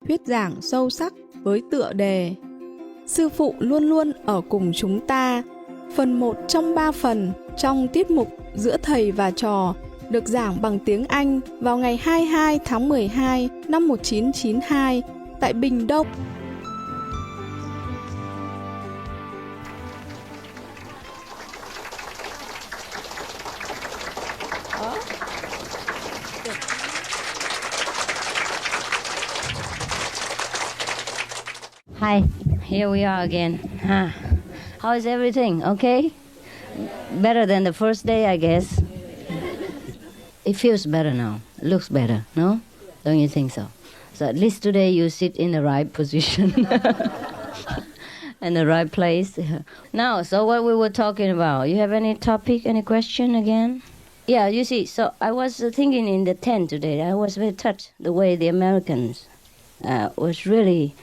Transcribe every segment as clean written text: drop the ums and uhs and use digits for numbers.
thuyết giảng sâu sắc với tựa đề Sư phụ luôn luôn ở cùng chúng ta, phần 1 trong 3 phần trong tiết mục Giữa Thầy và Trò, được giảng bằng tiếng Anh vào ngày 22 tháng 12 năm 1992 tại Bình Đông. Hi, here we are again. How is everything? Okay? Better than the first day, I guess. It feels better now. It looks better, no? Don't you think so? So at least today you sit in the right position. In the right place. Now, so what we were talking about, you have any topic, any question again? Yeah, you see, so I was thinking in the tent today, I was very touched the way the Americans was really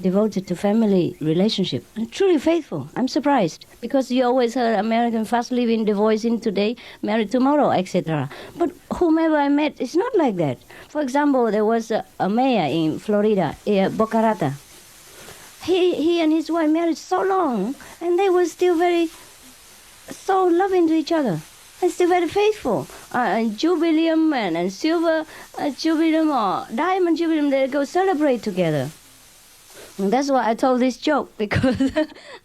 devoted to family relationship and truly faithful. I'm surprised because you always heard American fast living, divorcing today, married tomorrow, etc. But whomever I met, it's not like that. For example, there was a mayor in Florida, Boca Raton. He and his wife married so long, and they were still so loving to each other. And still very faithful. And jubileum and silver jubileum or diamond jubileum, they go celebrate together. And that's why I told this joke, because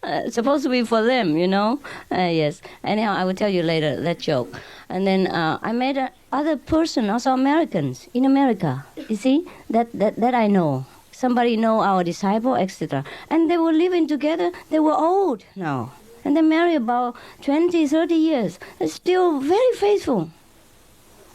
it's supposed to be for them, you know. Yes. Anyhow, I will tell you later that joke. And then I met other person, also Americans in America. You see, that I know. Somebody know our disciple, etc. And they were living together. They were old now. And they married about 20, 30 years. They're still very faithful.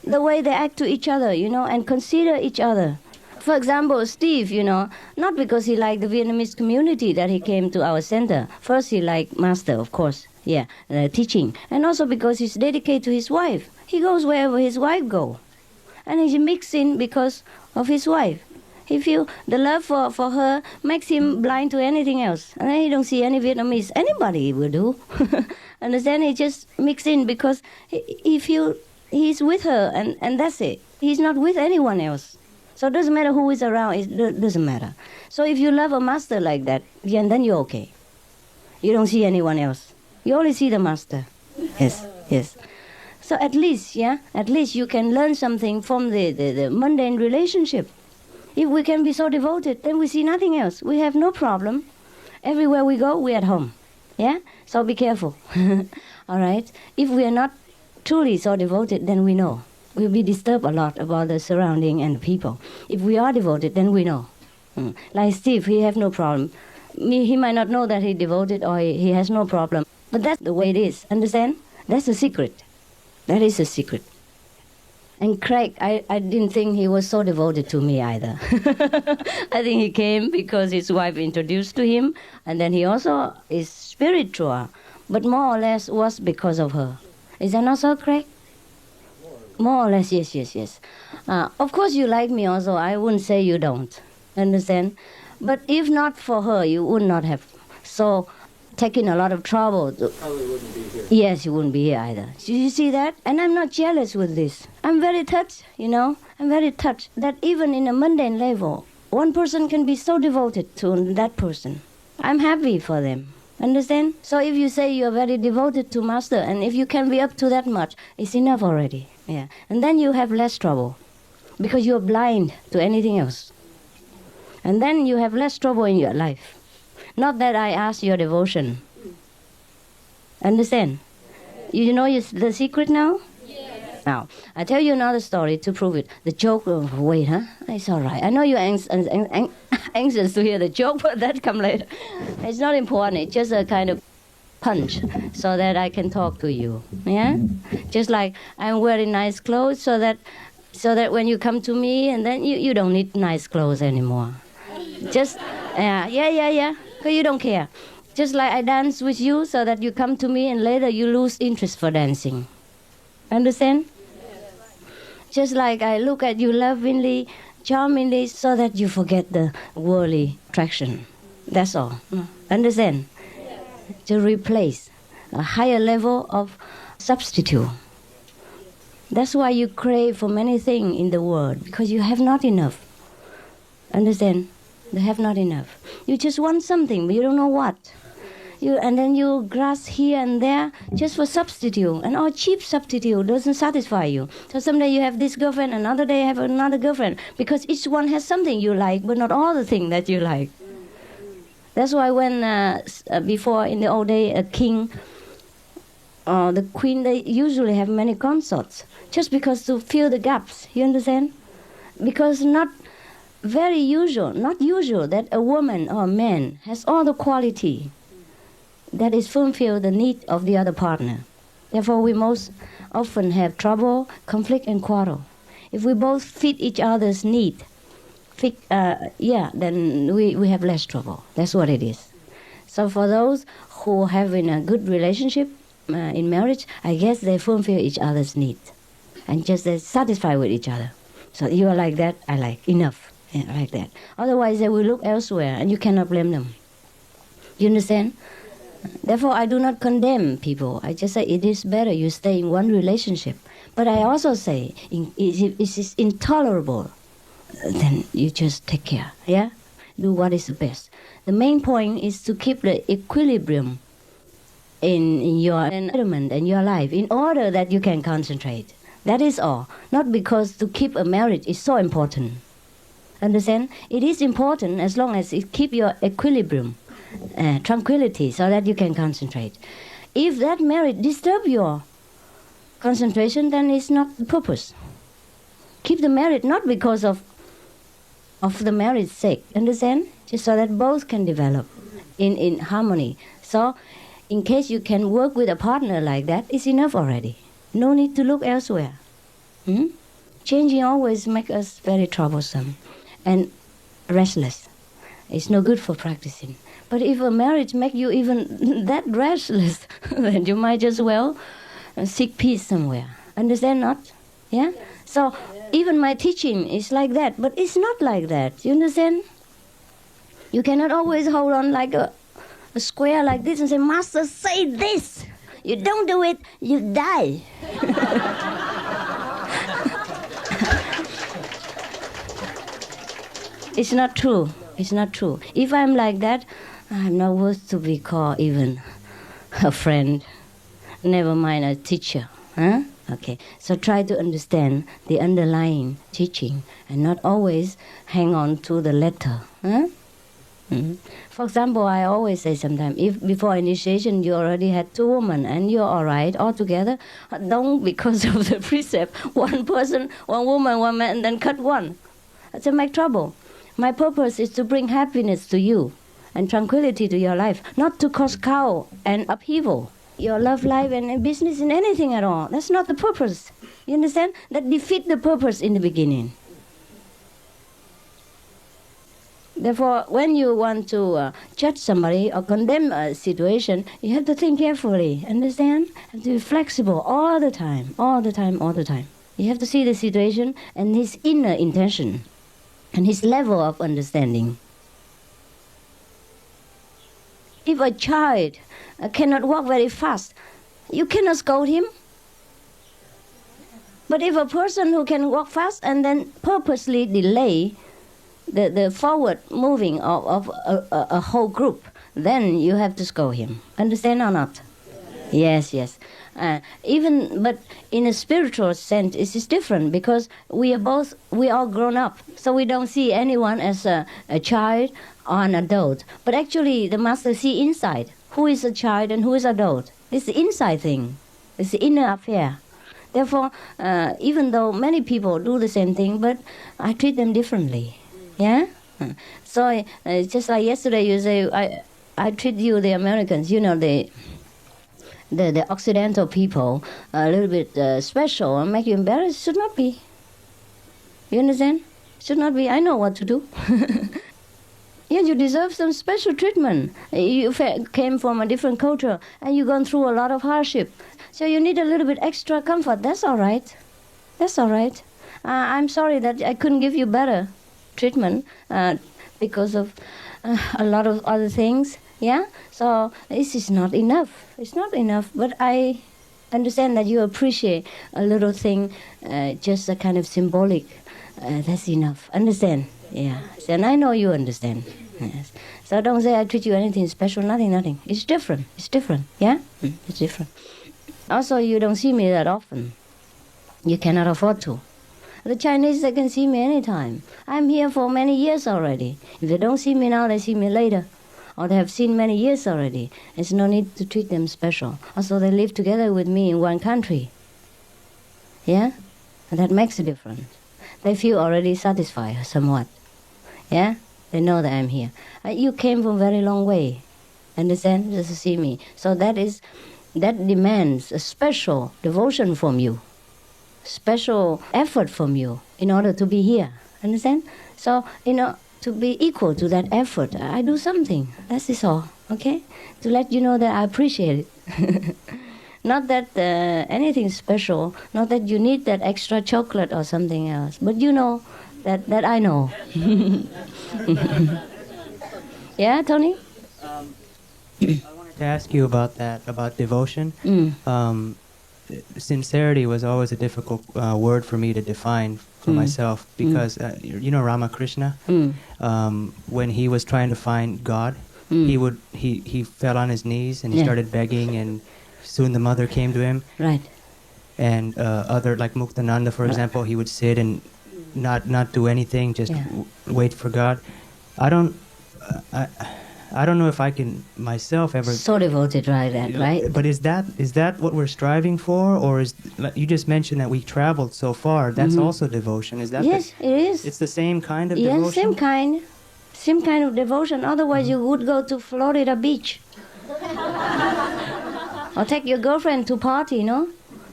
The way they act to each other, you know, and consider each other. For example, Steve, you know, not because he liked the Vietnamese community that he came to our center. First, he liked master, of course, teaching. And also because he's dedicated to his wife. He goes wherever his wife goes. And he's mixed in because of his wife. He feels the love for her makes him blind to anything else. And then he don't see any Vietnamese. Anybody will do. Understand? He just mix in because he feels he's with her and that's it. He's not with anyone else. So it doesn't matter who is around, it doesn't matter. So if you love a master like that, then you're okay. You don't see anyone else. You only see the master. Yes. So at least you can learn something from the mundane relationship. If we can be so devoted, then we see nothing else. We have no problem. Everywhere we go, we're at home. Yeah? So be careful. All right? If we are not truly so devoted, then we know. We'll be disturbed a lot about the surrounding and the people. If we are devoted, then we know. Like Steve, he have no problem. He might not know that he devoted or he has no problem. But that's the way it is. Understand? That's the secret. That is the secret. And Craig, I didn't think he was so devoted to me either. I think he came because his wife introduced to him, and then he also is spiritual, but more or less was because of her. Is that not so, Craig? More or less, yes. Of course you like me also. I wouldn't say you don't. Understand? But if not for her, you would not have so taken a lot of trouble. Probably wouldn't be here. Yes, you wouldn't be here either. You see that? And I'm not jealous with this. I'm very touched, you know. I'm very touched that even in a mundane level, one person can be so devoted to that person. I'm happy for them. Understand? So if you say you're very devoted to Master, and if you can be up to that much, it's enough already. Yeah. And then you have less trouble, because you're blind to anything else. And then you have less trouble in your life. Not that I ask your devotion. Understand? You know the secret now? Yes. Now, I tell you another story to prove it. The joke, wait, huh? It's all right. I know you're anxious to hear the joke, but that come later. It's not important. It's just a kind of punch so that I can talk to you. Yeah? Just like I'm wearing nice clothes so that when you come to me, and then you don't need nice clothes anymore. Just, yeah. Because you don't care. Just like I dance with you so that you come to me and later you lose interest for dancing. Understand? Just like I look at you lovingly, charmingly, so that you forget the worldly attraction. That's all. Understand? To replace a higher level of substitute. That's why you crave for many things in the world, because you have not enough. Understand? They have not enough. You just want something, but you don't know what. And then you grasp here and there just for substitute, and all cheap substitute doesn't satisfy you. So someday you have this girlfriend, another day you have another girlfriend, because each one has something you like, but not all the things that you like. That's why when before in the old day a king or the queen, they usually have many consorts, just because to fill the gaps. You understand? Because not usual that a woman or a man has all the quality that is fulfill the need of the other partner. Therefore, we most often have trouble, conflict, and quarrel. If we both fit each other's need, then we have less trouble. That's what it is. So for those who have in a good relationship in marriage, I guess they fulfill each other's needs and just they're satisfied with each other. So you are like that, I like, enough, like that. Otherwise, they will look elsewhere, and you cannot blame them. You understand? Therefore, I do not condemn people. I just say it is better you stay in one relationship. But I also say, if it is intolerable, then you just take care, yeah? Do what is the best. The main point is to keep the equilibrium in your environment and your life in order that you can concentrate. That is all. Not because to keep a marriage is so important. Understand? It is important as long as it keep your equilibrium. Tranquility, so that you can concentrate. If that marriage disturb your concentration, then it's not the purpose. Keep the marriage not because of the marriage's sake, understand? Just so that both can develop in harmony. So, in case you can work with a partner like that, it's enough already. No need to look elsewhere. Changing always makes us very troublesome and restless. It's no good for practicing. But if a marriage makes you even that restless, then you might as well seek peace somewhere. Understand not? Yeah? So even my teaching is like that, but it's not like that. You understand? You cannot always hold on like a square like this and say, Master, say this. You don't do it, you die. It's not true. It's not true. If I'm like that, I'm not worth to be called even a friend, never mind a teacher. Huh? Okay, so try to understand the underlying teaching and not always hang on to the letter. Huh? For example, I always say sometimes, if before initiation you already had 2 women and you're all right all together, don't, because of the precept, one person, 1 woman, 1 man, and then cut one. That's a make trouble. My purpose is to bring happiness to you and tranquility to your life, not to cause chaos and upheaval. Your love life and business in anything at all. That's not the purpose. You understand? That defeats the purpose in the beginning. Therefore, when you want to judge somebody or condemn a situation, you have to think carefully. Understand? You have to be flexible all the time, all the time, all the time. You have to see the situation and his inner intention and his level of understanding. If a child cannot walk very fast, you cannot scold him. But if a person who can walk fast and then purposely delay the forward moving of a whole group, then you have to scold him. Understand or not? Yes, yes. But in a spiritual sense, it is different because we all grown up. So we don't see anyone as a child or an adult. But actually, the master see inside. Who is a child and who is adult? It's the inside thing. It's the inner affair. Therefore, even though many people do the same thing, but I treat them differently. Yeah? So just like yesterday you say, I treat you, the Americans, you know, the Occidental people, a little bit special and make you embarrassed. Should not be. You understand? Should not be. I know what to do. Yeah, you deserve some special treatment. You came from a different culture and you've gone through a lot of hardship. So you need a little bit extra comfort. That's all right. That's all right. I'm sorry that I couldn't give you better treatment because of a lot of other things. Yeah? So this is not enough. It's not enough. But I understand that you appreciate a little thing, just a kind of symbolic. That's enough. Understand? Yeah. And I know you understand. Yes. So don't say I treat you anything special. Nothing. It's different. Yeah? It's different. Also, you don't see me that often. You cannot afford to. The Chinese, they can see me anytime. I'm here for many years already. If they don't see me now, they see me later. Or they have seen many years already. There's no need to treat them special. Also, they live together with me in one country. Yeah? And that makes a difference. They feel already satisfied somewhat. Yeah? They know that I'm here. You came from a very long way. Understand? Just to see me. So that demands a special devotion from you. Special effort from you in order to be here. Understand? So, to be equal to that effort, I do something. That is all. Okay? To let you know that I appreciate it. Not that anything special, not that you need that extra chocolate or something else, but you know that I know. Yeah, Tony? I wanted to ask you about that, about devotion. Sincerity was always a difficult word for me to define for myself, because you know Ramakrishna, when he was trying to find God, he fell on his knees and he started begging, and soon the mother came to him. Right. And other, like Muktananda, for example, he would sit and not do anything, just wait for God. I don't know if I can myself ever. So devoted, right? But is that what we're striving for, or is, you just mentioned that we traveled so far? That's also devotion. Is that? Yes, it is. It's the same kind of devotion. Yes, same kind of devotion. Otherwise, you would go to Florida Beach, or take your girlfriend to party,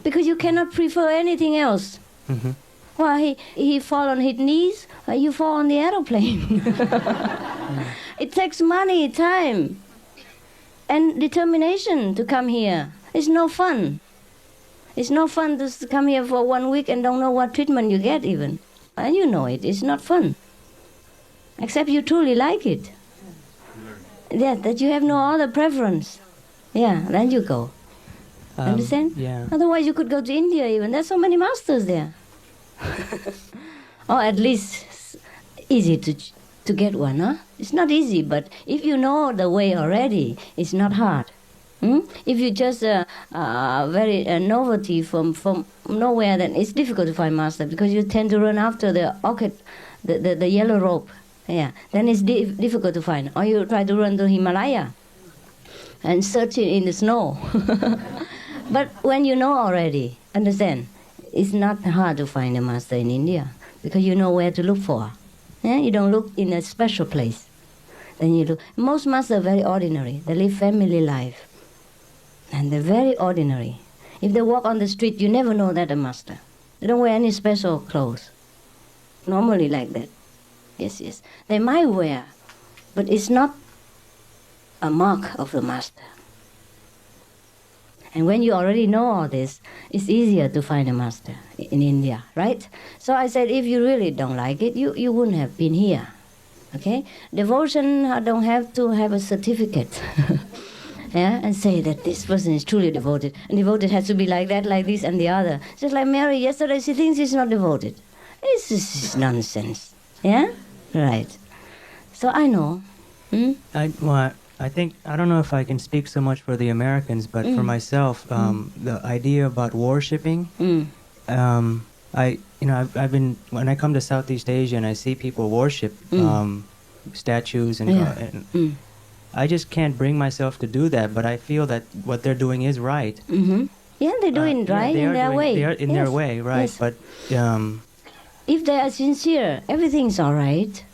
because you cannot prefer anything else. Well, he fall on his knees, you fall on the aeroplane. It takes money, time, and determination to come here. It's no fun. It's no fun to come here for 1 week and don't know what treatment you get even. And you know it. It's not fun. Except you truly like it. Yeah, that you have no other preference. Yeah, then you go. Understand? Yeah. Otherwise you could go to India even. There's so many masters there. Or at least easy to get one, huh? It's not easy, but if you know the way already, it's not hard. If you just very novelty from nowhere, then it's difficult to find master, because you tend to run after the orchid, the yellow rope. Yeah, then it's difficult to find. Or you try to run to Himalaya and search it in the snow. But when you know already, understand, it's not hard to find a master in India, because you know where to look for. Yeah? You don't look in a special place. Then you look. Most masters are very ordinary. They live family life. And they're very ordinary. If they walk on the street, you never know that a master. They don't wear any special clothes. Normally like that. Yes. They might wear, but it's not a mark of the master. And when you already know all this, it's easier to find a master in India, right? So I said, if you really don't like it, you wouldn't have been here, okay? Devotion, I don't have to have a certificate, yeah, and say that this person is truly devoted. And devoted has to be like that, like this, and the other. Just like Mary yesterday, she thinks she's not devoted. This is nonsense, yeah? Right. So I know. I think, I don't know if I can speak so much for the Americans, but for myself, the idea about worshipping, I've been, when I come to Southeast Asia and I see people worship statues and I just can't bring myself to do that, but I feel that what they're doing is right. Yeah, they're doing right in their way. They are in their way, right? Yes. But if they are sincere, everything's all right.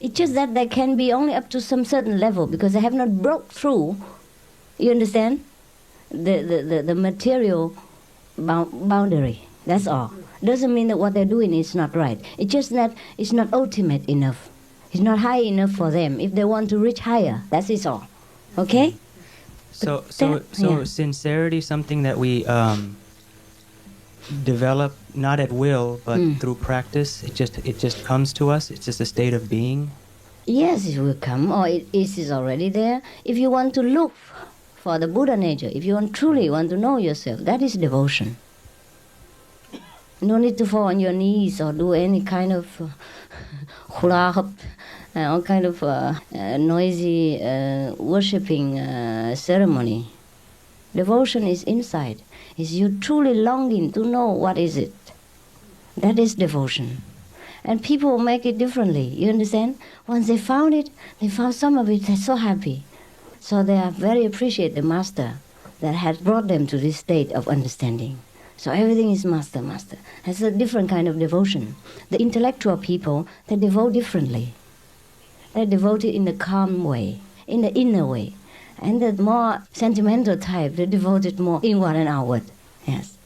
It's just that they can be only up to some certain level, because they have not broke through, you understand, the material boundary. That's all. Doesn't mean that what they're doing is not right. It's just that it's not ultimate enough. It's not high enough for them. If they want to reach higher, that is all. Okay? So sincerity, something that we develop not at will, but through practice. It just comes to us. It's just a state of being. Yes, it will come, or it is already there. If you want to look for the Buddha nature, if you truly want to know yourself, that is devotion. No need to fall on your knees or do any kind of hula hoop, all kind of noisy worshipping ceremony. Devotion is inside. Is you truly longing to know what is it. That is devotion. And people make it differently, you understand? Once they found it, they found some of it, they're so happy. So they are very appreciate the master that has brought them to this state of understanding. So everything is master, master. That's a different kind of devotion. The intellectual people, they devote differently. They devote it in the calm way, in the inner way. And the more sentimental type, they devote it more inward and outward. Yes.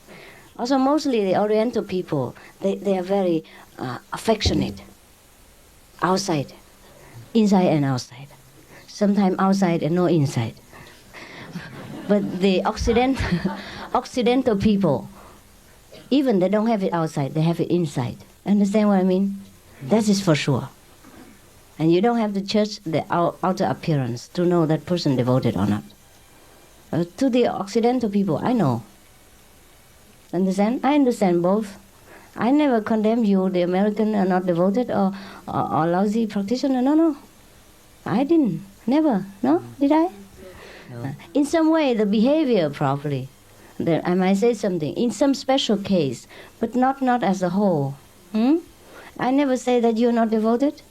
Also, mostly the Oriental people, they are very affectionate. Outside, inside and outside. Sometimes outside and no inside. But the Occidental people, even they don't have it outside, they have it inside. Understand what I mean? That is for sure. And you don't have to judge the outer appearance to know that person devoted or not. To the Occidental people, I know. Understand? I understand both. I never condemn you, the American are not devoted or lousy practitioner. No. I didn't. Never. No? Did I? No. In some way, the behavior probably. Then I might say something. In some special case, but not as a whole. I never say that you're not devoted.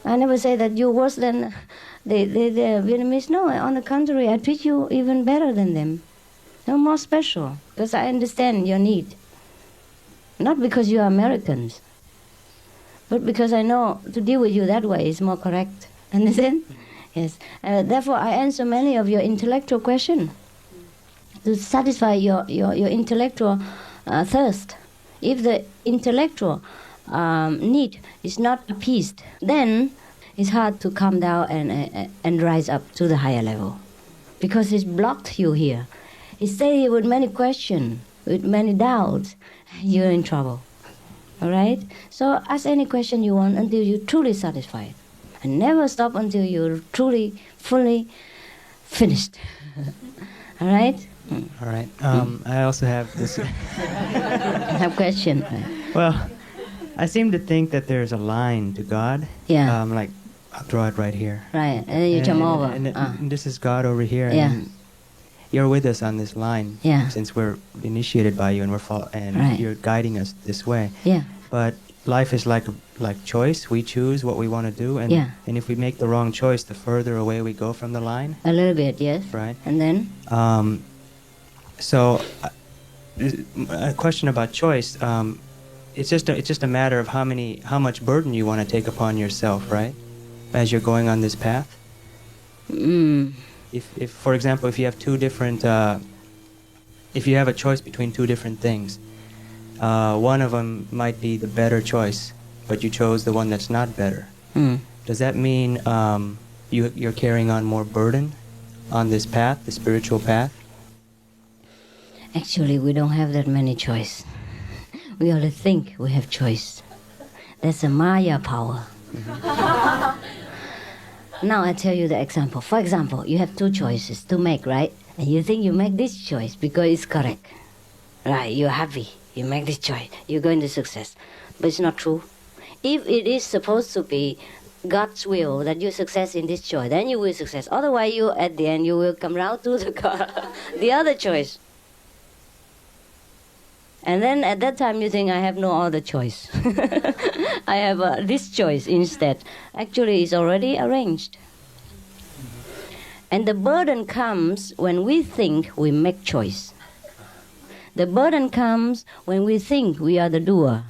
I never say that you're worse than the Vietnamese. No, on the contrary, I treat you even better than them. No, more special, because I understand your need. Not because you are Americans, but because I know to deal with you that way is more correct. Understand? Yes. Therefore, I answer many of your intellectual questions to satisfy your intellectual thirst. If the intellectual need is not appeased, then it's hard to come down and rise up to the higher level, because it's blocked you here. It stay here with many questions, with many doubts. You're in trouble. All right? So ask any question you want until you're truly satisfied. And never stop until you're truly, fully finished. All right? All right. I also have this. Have question. Well, I seem to think that there's a line to God. Yeah. Like, I'll draw it right here. Right. And then you jump over. And this is God over here. Yeah. And you're with us on this line. Yeah. Since we're initiated by you and Right. you're guiding us this way. Yeah. But life is like choice. We choose what we want to do, and and if we make the wrong choice, the further away we go from the line. A little bit, yes. Right. And then? So, a question about choice. It's just a matter of how much burden you want to take upon yourself, right? As you're going on this path. If for example, if you have two different, if you have a choice between two different things. One of them might be the better choice, but you chose the one that's not better. Does that mean you're carrying on more burden on this path, the spiritual path? Actually, we don't have that many choice. We only think we have choice. That's a Maya power. Now I tell you the example. For example, you have two choices to make, right? And you think you make this choice because it's correct. Right, you're happy. You make this choice, you go into success. But it's not true. If it is supposed to be God's will that you success in this choice, then you will success. Otherwise, you at the end, you will come round to the other choice. And then at that time, you think, I have no other choice. I have this choice instead. Actually, it's already arranged. And the burden comes when we think we make choice. The burden comes when we think we are the doer.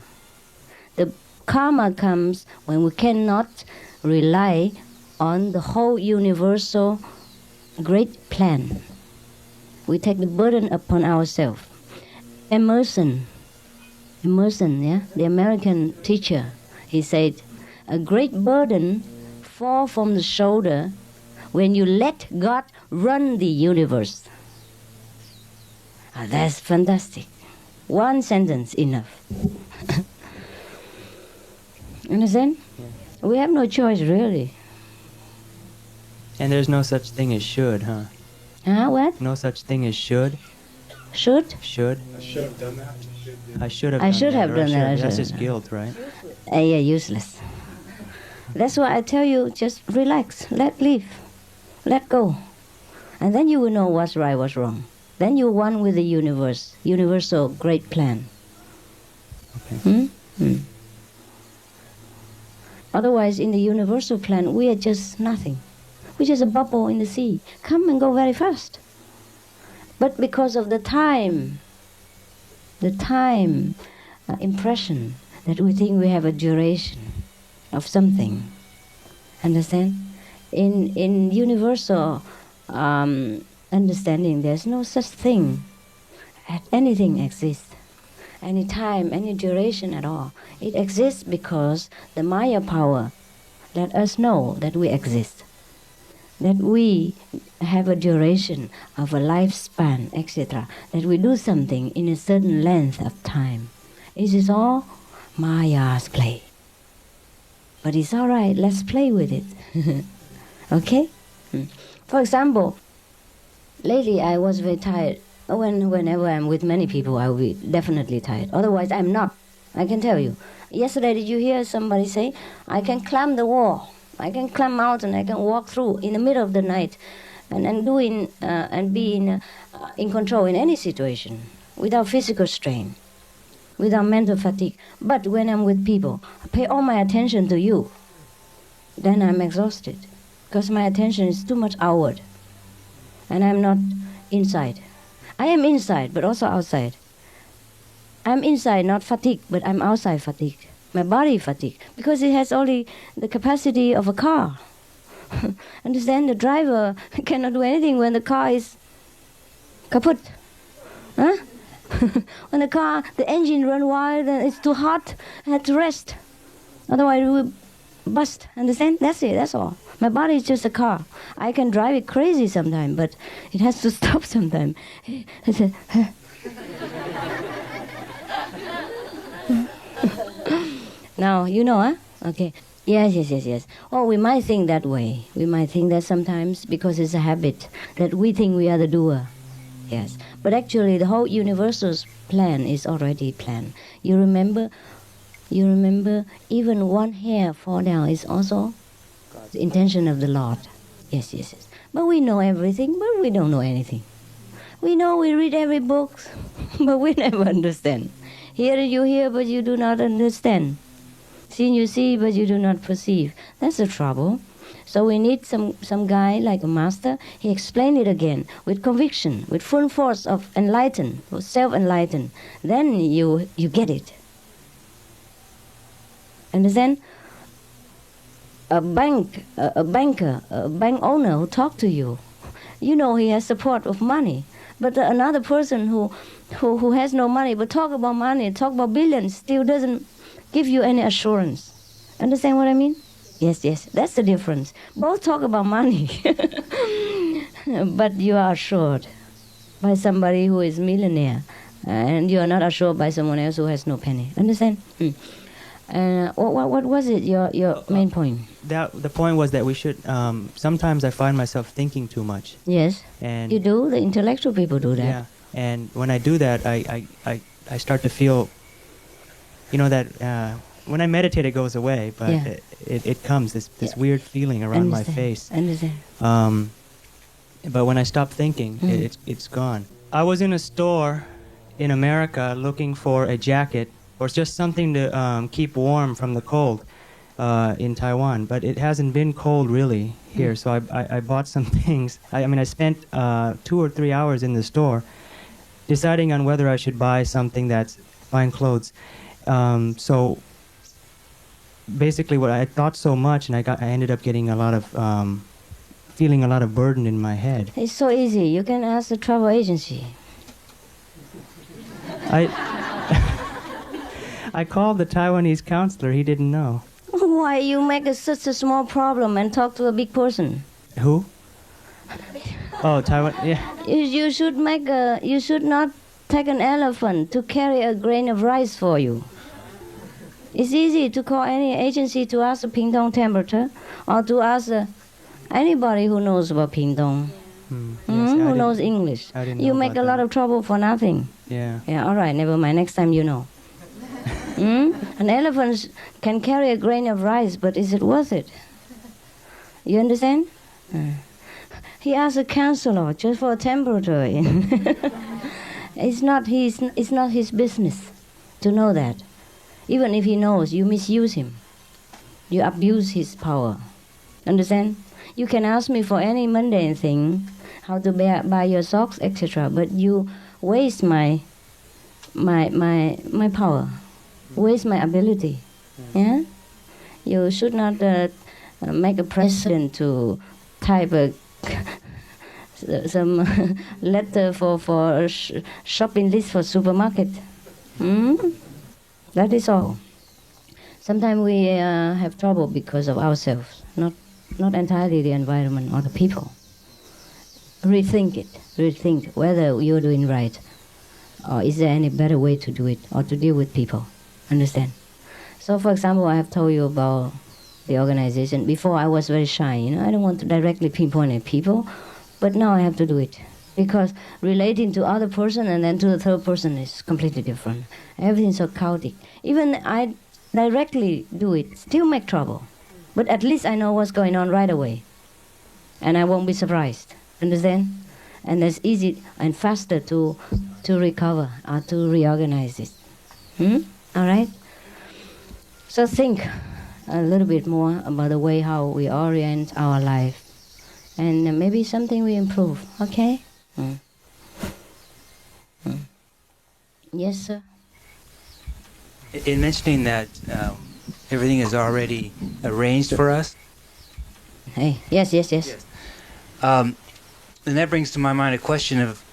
The karma comes when we cannot rely on the whole universal great plan. We take the burden upon ourselves. Emerson, yeah, the American teacher, he said, a great burden falls from the shoulder when you let God run the universe. That's fantastic. One sentence enough. Understand? Yeah. We have no choice, really. And there's no such thing as should, huh? What? No such thing as should. Should? Should. I should have done that. I should have I done should that. have done that. That's just guilt, right? Yeah, useless. That's why I tell you, just relax, let live, let go. And then you will know what's right, what's wrong. Then you're one with the universe, universal great plan. Okay. Otherwise, in the universal plan, we are just nothing. We're just a bubble in the sea. Come and go very fast. But because of the time impression that we think we have a duration of something. Understand? In universal understanding, there's no such thing. Anything exists. Any time, any duration at all. It exists because the Maya power let us know that we exist. That we have a duration of a lifespan, etc. That we do something in a certain length of time. It is all Maya's play. But it's all right, let's play with it. Okay? For example, lately I was very tired. Whenever I'm with many people, I will be definitely tired. Otherwise, I'm not. I can tell you. Yesterday, did you hear somebody say, I can climb the wall, I can climb mountain, I can walk through in the middle of the night and be in control in any situation without physical strain, without mental fatigue. But when I'm with people, I pay all my attention to you. Then I'm exhausted because my attention is too much outward and I'm not inside. I am inside, but also outside. I'm inside, not fatigued, but I'm outside fatigued. My body fatigued, because it has only the capacity of a car. Understand? The driver cannot do anything when the car is kaput. Huh? When the engine runs wild and it's too hot, I have to rest. Otherwise it will bust. Understand? That's it, that's all. My body is just a car. I can drive it crazy sometimes, but it has to stop sometimes. Now, you know, huh? Okay. Yes. Well, we might think that way. We might think that sometimes because it's a habit that we think we are the doer. Yes. But actually, the whole universal's plan is already planned. You remember even one hair fall down is also the intention of the Lord. Yes. But we know everything, but we don't know anything. We know we read every book, but we never understand. Hear you hear, but you do not understand. See you see, but you do not perceive. That's the trouble. So we need some guy like a master. He explained it again with conviction, with full force of enlighten, self-enlighten. Then you get it. Understand? A banker, a bank owner who talk to you, you know he has support of money. But another person who has no money but talk about money, talk about billions, still doesn't give you any assurance. Understand what I mean? Yes, that's the difference. Both talk about money, but you are assured by somebody who is millionaire, and you are not assured by someone else who has no penny. Understand? What was it, your main point? The point was that we should, sometimes I find myself thinking too much. Yes, and you do, the intellectual people do that. Yeah, and when I do that, I start to feel, that when I meditate it goes away, but Yeah. it comes, this weird feeling around my face. Understand. But when I stop thinking, it's gone. I was in a store in America looking for a jacket or just something to keep warm from the cold in Taiwan, but it hasn't been cold really here, so I bought some things. I spent 2 or 3 hours in the store deciding on whether I should buy something that's buying clothes. So basically what I thought so much, and I ended up getting a lot of feeling a lot of burden in my head. It's so easy. You can ask the travel agency. I called the Taiwanese counselor. He didn't know. Why you make such a small problem and talk to a big person? Who? Oh, Taiwan. Yeah. You should not take an elephant to carry a grain of rice for you. It's easy to call any agency to ask the Pingdong temperature, or to ask anybody who knows about Pingdong, who knows English. I didn't You know make about a lot that. of trouble for nothing. Yeah. Yeah, all right, never mind. Next time you know. An elephant can carry a grain of rice, but is it worth it? You understand? He asked a counselor just for a temporary. It's not his business to know that. Even if he knows, you misuse him. You abuse his power. Understand? You can ask me for any mundane thing, how to buy your socks, etc. But you waste my power, waste my ability. Yeah? You should not make a precedent to type some letter for a shopping list for supermarket. That is all. Sometimes we have trouble because of ourselves, not entirely the environment or the people. Rethink it. Rethink whether you're doing right, or is there any better way to do it, or to deal with people. Understand? So, for example, I have told you about the organization. Before, I was very shy. I don't want to directly pinpoint at people, but now I have to do it. Because relating to other person and then to the third person is completely different. Everything's so chaotic. Even I directly do it, still make trouble. But at least I know what's going on right away. And I won't be surprised. Understand? And it's easy and faster to recover or to reorganize it. All right? So think a little bit more about the way how we orient our life. And maybe something we improve, okay? Yes, sir? In mentioning that everything is already arranged for us. Hey, yes. Then that brings to my mind a question of,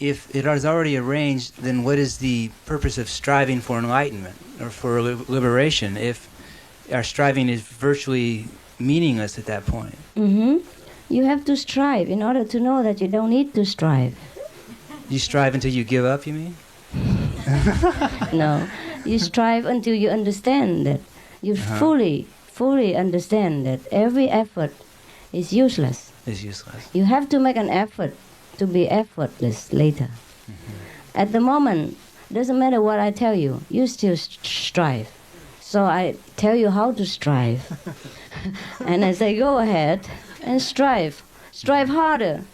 if it is already arranged, then what is the purpose of striving for enlightenment or for liberation if our striving is virtually meaningless at that point? You have to strive in order to know that you don't need to strive. You strive until you give up, you mean? No, you strive until you understand that. You fully understand that every effort is useless. It's useless. You have to make an effort to be effortless later. At the moment, doesn't matter what I tell you, you still strive. So I tell you how to strive. And I say, go ahead and strive. Strive harder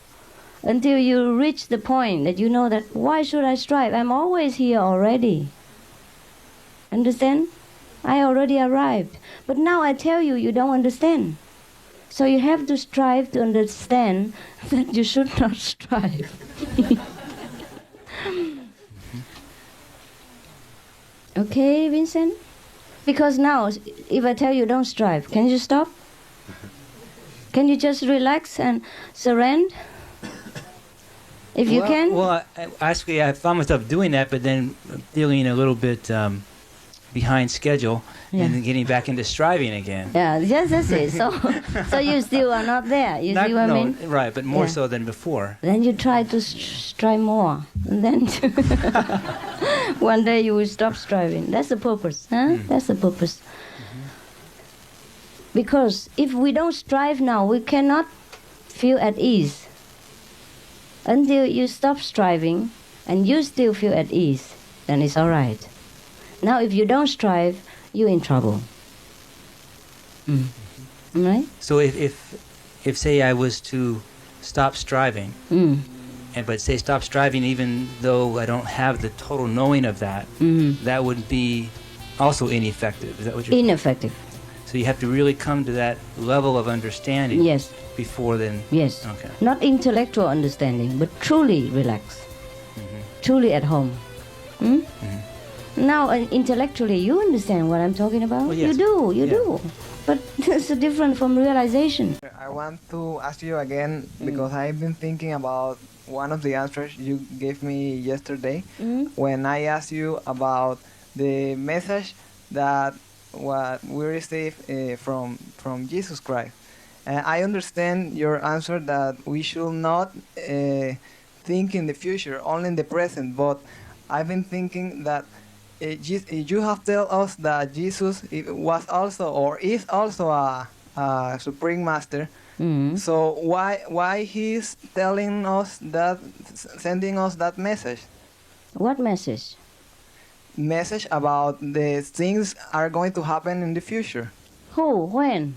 until you reach the point that you know that, why should I strive? I'm always here already. Understand? I already arrived. But now I tell you, you don't understand. So you have to strive to understand that you should not strive. Okay, Vincent? Because now, if I tell you don't strive, can you stop? Can you just relax and surrender? If you can? Well, actually, I found myself doing that, but then feeling a little bit behind schedule, and then getting back into striving again. Yeah, yes, that's it. So you still are not there. You see what I mean? Right, but more so than before. Then you try to strive more. And then one day you will stop striving. That's the purpose. That's the purpose. Because if we don't strive now, we cannot feel at ease. Until you stop striving and you still feel at ease, then it's all right. Now, if you don't strive, you're in trouble. Right? So if say I was to stop striving, but say stop striving even though I don't have the total knowing of that, that would be also ineffective. Is that what you're saying? Ineffective. So you have to really come to that level of understanding. Yes. Before then. Yes. Okay. Not intellectual understanding, but truly relaxed. Truly at home. Now, intellectually, you understand what I'm talking about? Well, yes. You do. But it's different from realization. I want to ask you again, because I've been thinking about one of the answers you gave me yesterday when I asked you about the message that what we receive from Jesus Christ. I understand your answer that we should not think in the future, only in the present, but I've been thinking that you have told us that Jesus was also or is also a Supreme Master. So why he's telling us that, sending us that message? What message? message about the things are going to happen in the future. Who? When?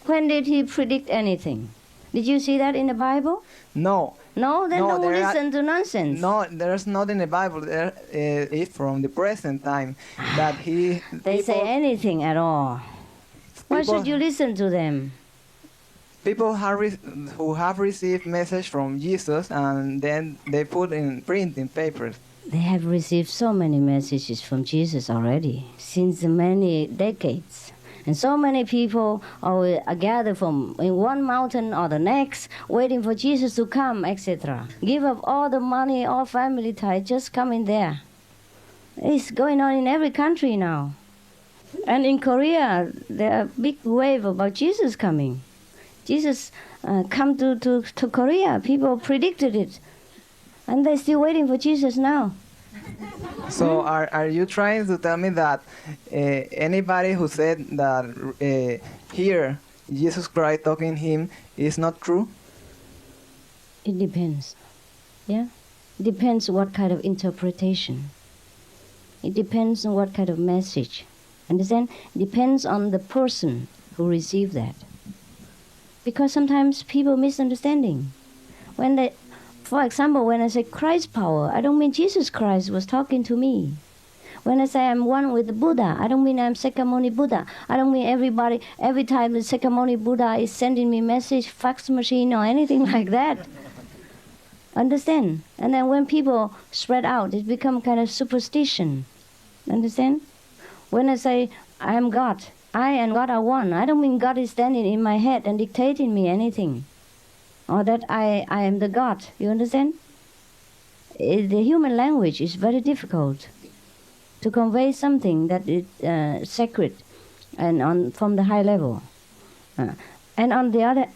When did he predict anything? Did you see that in the Bible? No. No? Then don't listen to nonsense. No, there's not in the Bible. There is from the present time that he. They say anything at all. Why should you listen to them? People who have received message from Jesus and then they put in print in papers. They have received so many messages from Jesus already since many decades. And so many people are gathered from in one mountain or the next, waiting for Jesus to come, etc. Give up all the money, all family ties, just come in there. It's going on in every country now. And in Korea, there are big wave about Jesus coming. Jesus come to Korea. People predicted it. And they're still waiting for Jesus now. So are you trying to tell me that anybody who said that here Jesus Christ talking him is not true? It depends. Yeah? It depends what kind of interpretation. It depends on what kind of message. Understand? It depends on the person who received that. Because sometimes people misunderstanding. When they, for example, when I say Christ power, I don't mean Jesus Christ was talking to me. When I say I'm one with the Buddha, I don't mean I'm Sakyamuni Buddha. I don't mean everybody, every time the Sakyamuni Buddha is sending me message, fax machine or anything like that. Understand? And then when people spread out, it becomes kind of superstition. Understand? When I say I am God, I and God are one, I don't mean God is standing in my head and dictating me anything. Or that I am the God. You understand? The human language is very difficult to convey something that is sacred and from the high level. And on the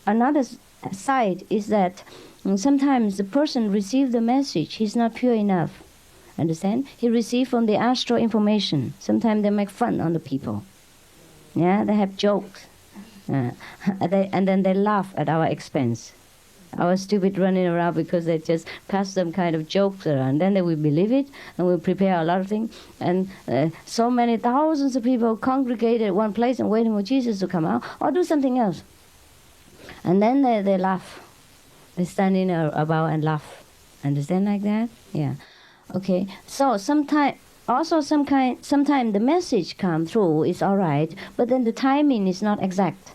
another side is that sometimes the person receives the message, he's not pure enough. Understand? He received from the astral information. Sometimes they make fun on the people. Yeah, they have jokes. And then they laugh at our expense. Our stupid running around because they just pass some kind of jokes around. Then they will believe it and will prepare a lot of things. And so many thousands of people congregated at one place and waiting for Jesus to come out or do something else. And then they laugh. They stand in about and laugh. Understand like that? Yeah. Okay. So sometimes the message come through is all right, but then the timing is not exact.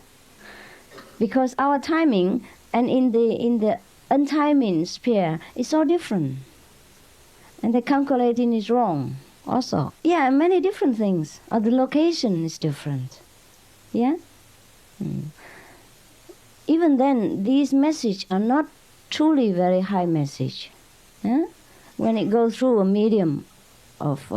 Because our timing and in the untiming sphere is so different. And the calculating is wrong also. Yeah, many different things. Or the location is different. Yeah? Even then, these messages are not truly very high message. Yeah? When it goes through a medium of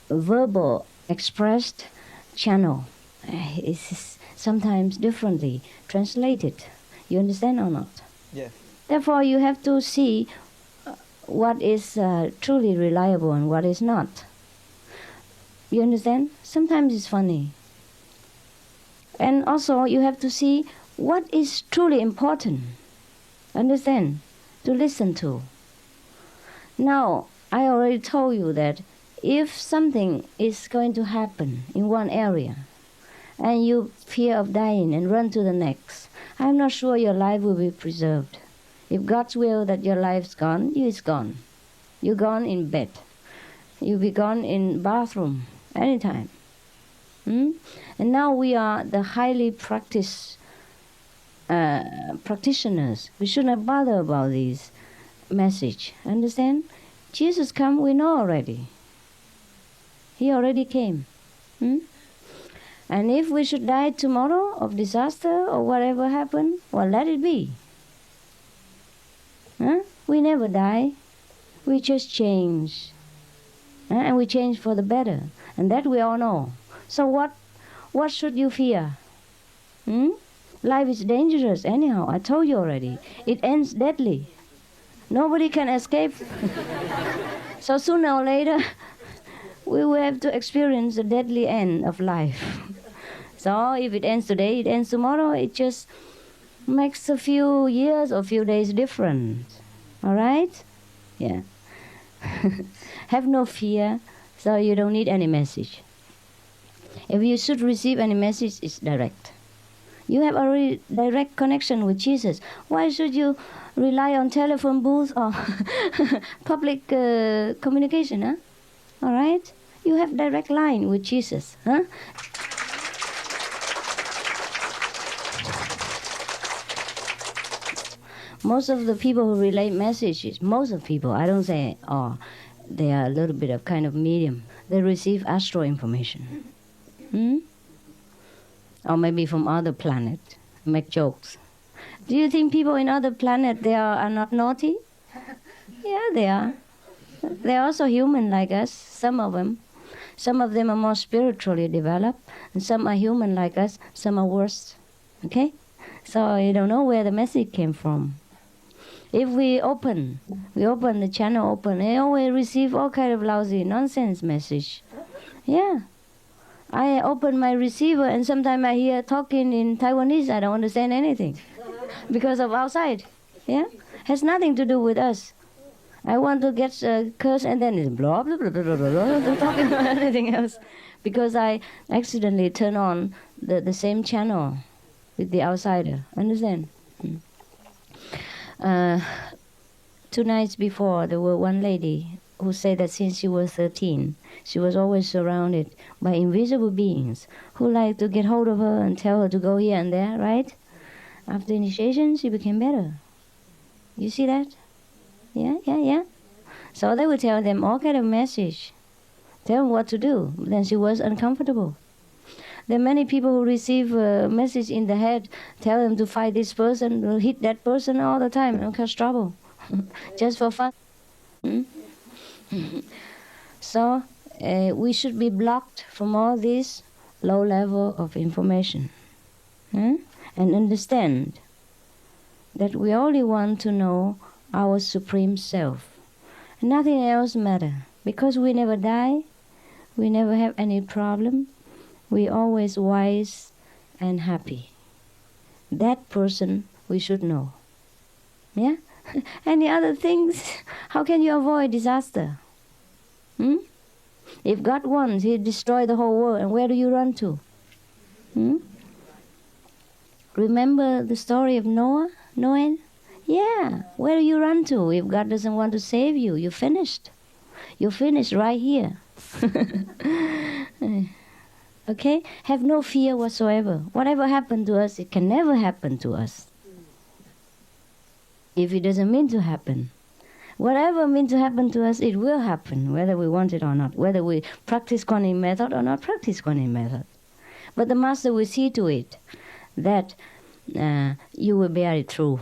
verbal expressed channel, it's sometimes differently translated. You understand or not? Yes. Therefore, you have to see what is truly reliable and what is not. You understand? Sometimes it's funny. And also, you have to see what is truly important. Understand? To listen to. Now, I already told you that if something is going to happen in one area, and you fear of dying and run to the next, I'm not sure your life will be preserved. If God's will that your life's gone, it's gone. You're gone in bed. You'll be gone in bathroom anytime. And now we are the highly practiced practitioners. We should not bother about this message. Understand? Jesus come, we know already. He already came. And if we should die tomorrow of disaster or whatever happened, well, let it be. We never die. We just change. And we change for the better. And that we all know. So what should you fear? Life is dangerous anyhow. I told you already. It ends deadly. Nobody can escape. So sooner or later, we will have to experience the deadly end of life. So if it ends today, it ends tomorrow. It just makes a few years or few days different. All right? Yeah. Have no fear, so you don't need any message. If you should receive any message, it's direct. You have already direct connection with Jesus. Why should you rely on telephone booth or public communication? Huh? All right? You have direct line with Jesus. Huh? Most of the people who relay messages, most of people, I don't say, oh, they are a little bit of kind of medium. They receive astral information. Or maybe from other planet, make jokes. Do you think people in other planet, they are not naughty? Yeah, they are. They're also human like us, some of them. Some of them are more spiritually developed, and some are human like us, some are worse. Okay? So you don't know where the message came from. If we open the channel open, they always receive all kind of lousy nonsense message. Yeah. I open my receiver and sometimes I hear talking in Taiwanese, I don't understand anything. Because of outside. Yeah? Has nothing to do with us. I want to get a curse and then it's blah, blah, blah, blah, blah, blah, blah, talking about anything else. Because I accidentally turn on the same channel with the outsider. Understand? 2 nights before, there were one lady who said that since she was 13, she was always surrounded by invisible beings who like to get hold of her and tell her to go here and there, right? After initiation, she became better. You see that? Yeah. So they would tell them all kind of message, tell them what to do. Then she was uncomfortable. There are many people who receive a message in the head, tell them to fight this person, hit that person all the time, and cause trouble, just for fun. So we should be blocked from all this low level of information, and understand that we only want to know our Supreme Self. Nothing else matters, because we never die, we never have any problem, we always wise and happy. That person we should know. Yeah? Any other things, how can you avoid disaster? If God wants, He'll destroy the whole world, and where do you run to? Remember the story of Noah? Yeah, where do you run to? If God doesn't want to save you, you're finished. You're finished right here. Okay? Have no fear whatsoever. Whatever happened to us, it can never happen to us. If it doesn't mean to happen. Whatever means to happen to us, it will happen, whether we want it or not, whether we practice Kuan Yin method or not practice Kuan Yin method. But the Master will see to it that you will bear it through,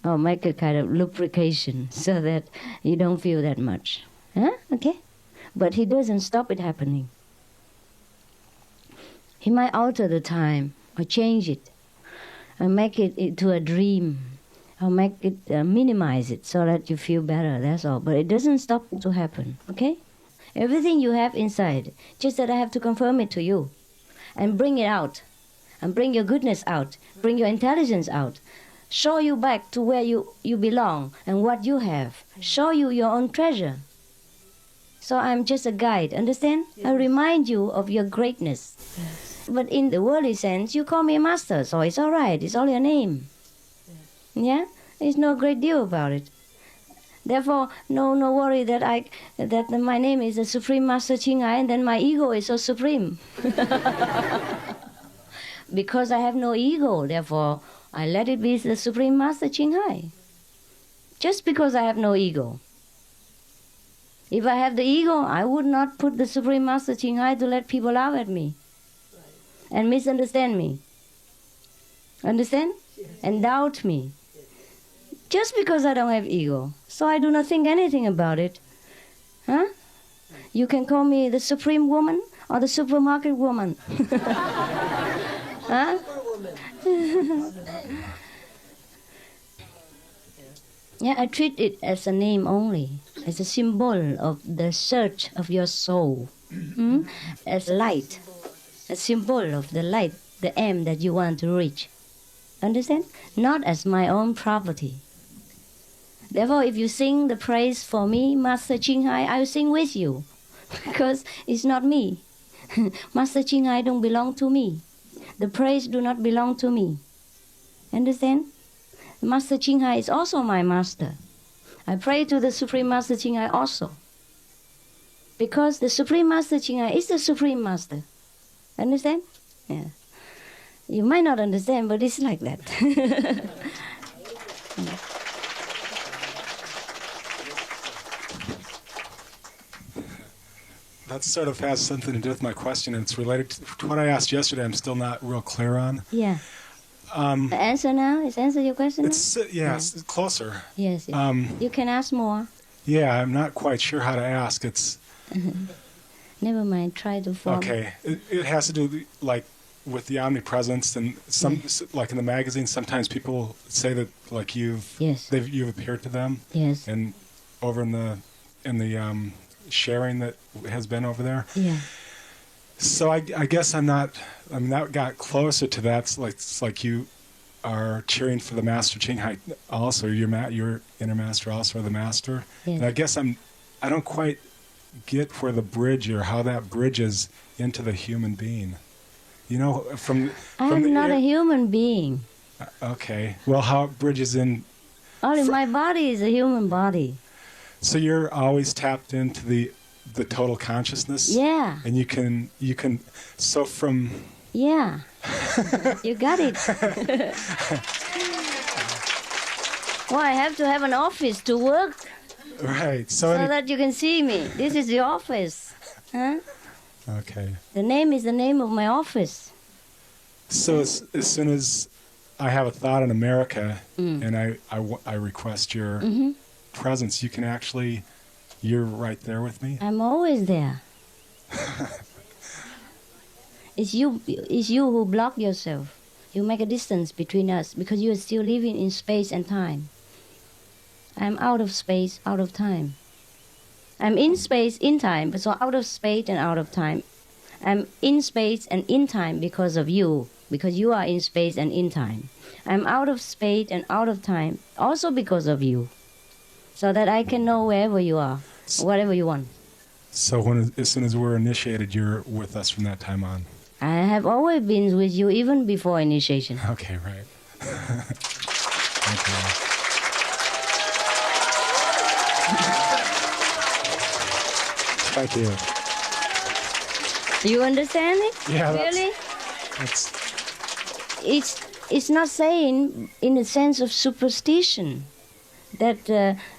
or make a kind of lubrication so that you don't feel that much. Okay? But He doesn't stop it happening. He might alter the time, or change it, or make it into a dream, or make it, minimize it so that you feel better, that's all. But it doesn't stop to happen, okay? Everything you have inside, just that I have to confirm it to you, and bring it out, and bring your goodness out, bring your intelligence out, show you back to where you belong and what you have, show you your own treasure. So I'm just a guide, understand? Yes. I remind you of your greatness. Yes. But in the worldly sense, you call me a master, so it's all right, it's all your name. Yeah, there's no great deal about it. Therefore, no worry that my name is the Supreme Master CHINGHAI, and then my ego is so supreme. Because I have no ego, therefore I let it be the Supreme Master CHINGHAI. Just because I have no ego. If I have the ego, I would not put the Supreme Master CHINGHAI to let people laugh at me and misunderstand me. Understand? And doubt me. Just because I don't have ego. So I do not think anything about it. Huh? You can call me the Supreme Woman or the Supermarket Woman. Huh? Yeah, I treat it as a name only, as a symbol of the search of your soul, as light, a symbol of the light, the aim that you want to reach. Understand? Not as my own property. Therefore, if you sing the praise for me, Master CHINGHAI, I will sing with you. Because it's not me. Master CHINGHAI don't belong to me. The praise do not belong to me. Understand? Master CHINGHAI is also my master. I pray to the Supreme Master CHINGHAI also. Because the Supreme Master CHINGHAI is the Supreme Master. Understand? Yeah. You might not understand, but it's like that. That sort of has something to do with my question, and it's related to what I asked yesterday. I'm still not real clear on. Yeah. The answer now? Is answer your question now? It's closer. Yes. You can ask more. Yeah, I'm not quite sure how to ask. It's... Never mind, try to form. Okay. It has to do, like, with the omnipresence, and some, like in the magazine, sometimes people say that, like, you've appeared to them. Yes. And over in the sharing that has been over there. Yeah. So I guess I'm not. I mean, that got closer to that. It's like you are cheering for the Master CHINGHAI also. Your inner master also, or the master. Yes. And I guess I don't quite get where the bridge, or how that bridges into the human being. You know, from I'm not a human being. Okay. Well, how it bridges in. Only my body is a human body. So you're always tapped into the total consciousness? Yeah. And you can so from... Yeah. You got it. Well, I have to have an office to work. Right. So that you can see me. This is the office. Huh? Okay. The name is the name of my office. So as soon as I have a thought in America, and I request your presence, you can actually... You're right there with me? I'm always there. It's you who block yourself. You make a distance between us because you are still living in space and time. I'm out of space, out of time. I'm in space, in time, but so out of space and out of time. I'm in space and in time because of you, because you are in space and in time. I'm out of space and out of time also because of you. So that I can know wherever you are, whatever you want. So as soon as we're initiated, you're with us from that time on? I have always been with you even before initiation. Okay, right. Thank you. Thank you. You understand it? Yeah. Really? It's not saying in the sense of superstition. That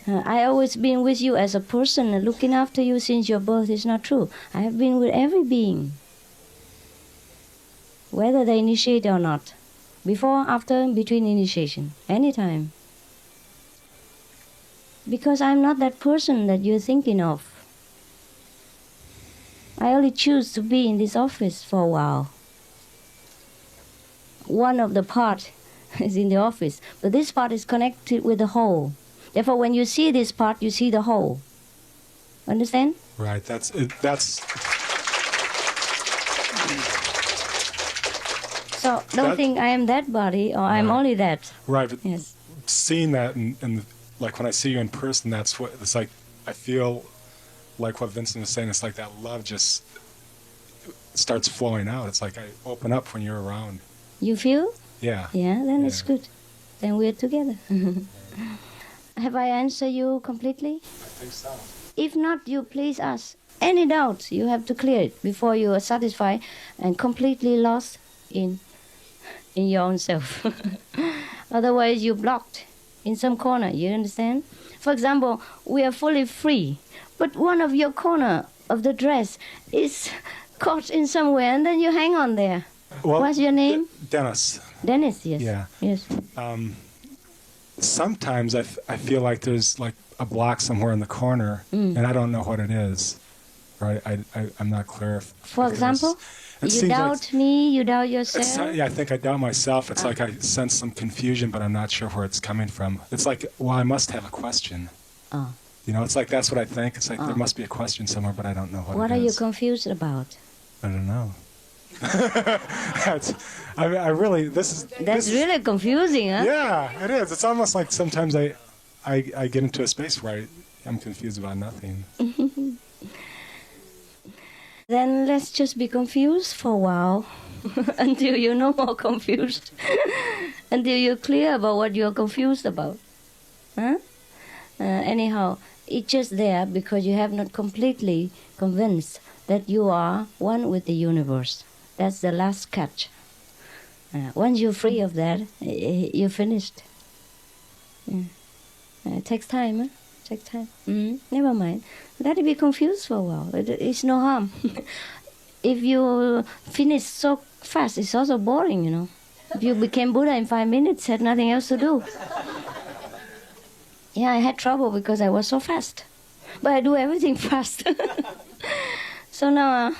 I always been with you as a person, looking after you since your birth is not true. I have been with every being, whether they initiate or not, before, after, between initiation, anytime. Because I'm not that person that you're thinking of. I only choose to be in this office for a while. One of the part is in the office, but this part is connected with the whole. Therefore, when you see this part, you see the whole. Understand? Right. That's. So don't think I am that body or I'm only that. Right. But yes. Seeing that, and like when I see you in person, that's what it's like. I feel like what Vincent was saying. It's like that love just starts flowing out. It's like I open up when you're around. You feel? Yeah. Yeah. Then it's good. Then we're together. Have I answered you completely? I think so. If not, you please ask. Any doubt, you have to clear it before you are satisfied and completely lost in your own self. Otherwise, you're blocked in some corner, you understand? For example, we are fully free, but one of your corner of the dress is caught in somewhere, and then you hang on there. Well, what's your name? Dennis. Dennis, yes. Yeah. Yes. Sometimes I feel like there's like a block somewhere in the corner, and I don't know what it is. Right? I'm not clear if... For example? You doubt me, you doubt yourself? Yeah, I think I doubt myself. It's like I sense some confusion, but I'm not sure where it's coming from. It's like, well, I must have a question. Oh. You know, it's like that's what I think. It's like there must be a question somewhere, but I don't know what it is. What are you confused about? I don't know. I really, That's really confusing, huh? Yeah, it is. It's almost like sometimes I I get into a space where I'm confused about nothing. Then let's just be confused for a while until you're no more confused, until you're clear about what you're confused about. Huh? Anyhow, it's just there because you have not completely convinced that you are one with the universe. That's the last catch. Once you're free of that, you're finished. It takes time, huh? Takes time. Never mind. Let it be confused for a while. It's no harm. If you finish so fast, it's also boring, you know. If you became Buddha in 5 minutes, had nothing else to do. Yeah, I had trouble because I was so fast. But I do everything fast. So now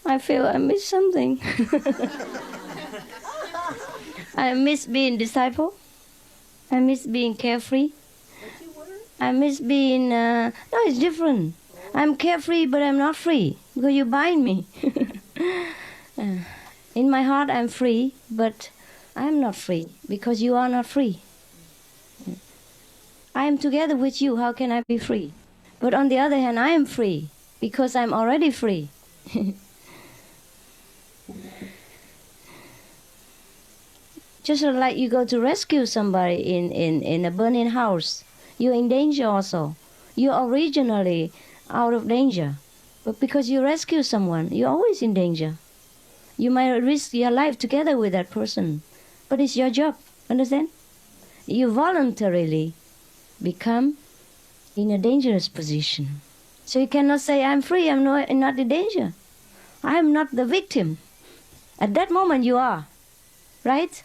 I feel I miss something. I miss being disciple. I miss being carefree. I miss being... no, it's different. I'm carefree, but I'm not free, because you bind me. In my heart, I'm free, but I'm not free, because you are not free. I am together with you, how can I be free? But on the other hand, I am free, because I'm already free. Just like you go to rescue somebody in a burning house, you're in danger also. You're originally out of danger. But because you rescue someone, you're always in danger. You might risk your life together with that person. But it's your job, understand? You voluntarily become in a dangerous position. So you cannot say, I'm free, I'm not in danger. I'm not the victim. At that moment you are, right?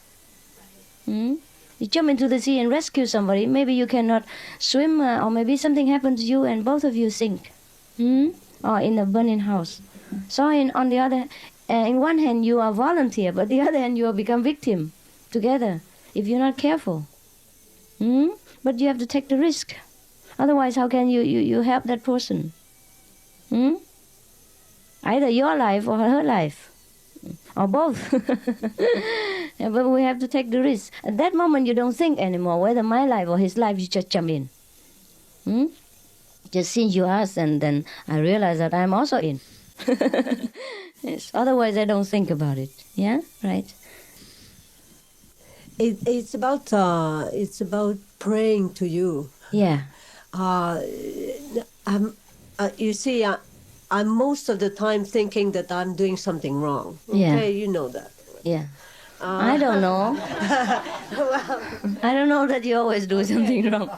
You jump into the sea and rescue somebody, maybe you cannot swim, or maybe something happens to you and both of you sink. Or in a burning house. So on the other, in one hand you are volunteer, but the other hand you will become victim together if you're not careful. But you have to take the risk. Otherwise, how can you help that person? Either your life or her life. Or both. But we have to take the risk. At that moment, you don't think anymore whether my life or his life, you just jump in. Just since you asked, and then I realize that I'm also in. Yes. Otherwise, I don't think about it. Yeah, right. It's about praying to you. Yeah. You see, I'm most of the time thinking that I'm doing something wrong. Okay, Yeah. you know that. Yeah. I don't know. I don't know that you always do something wrong.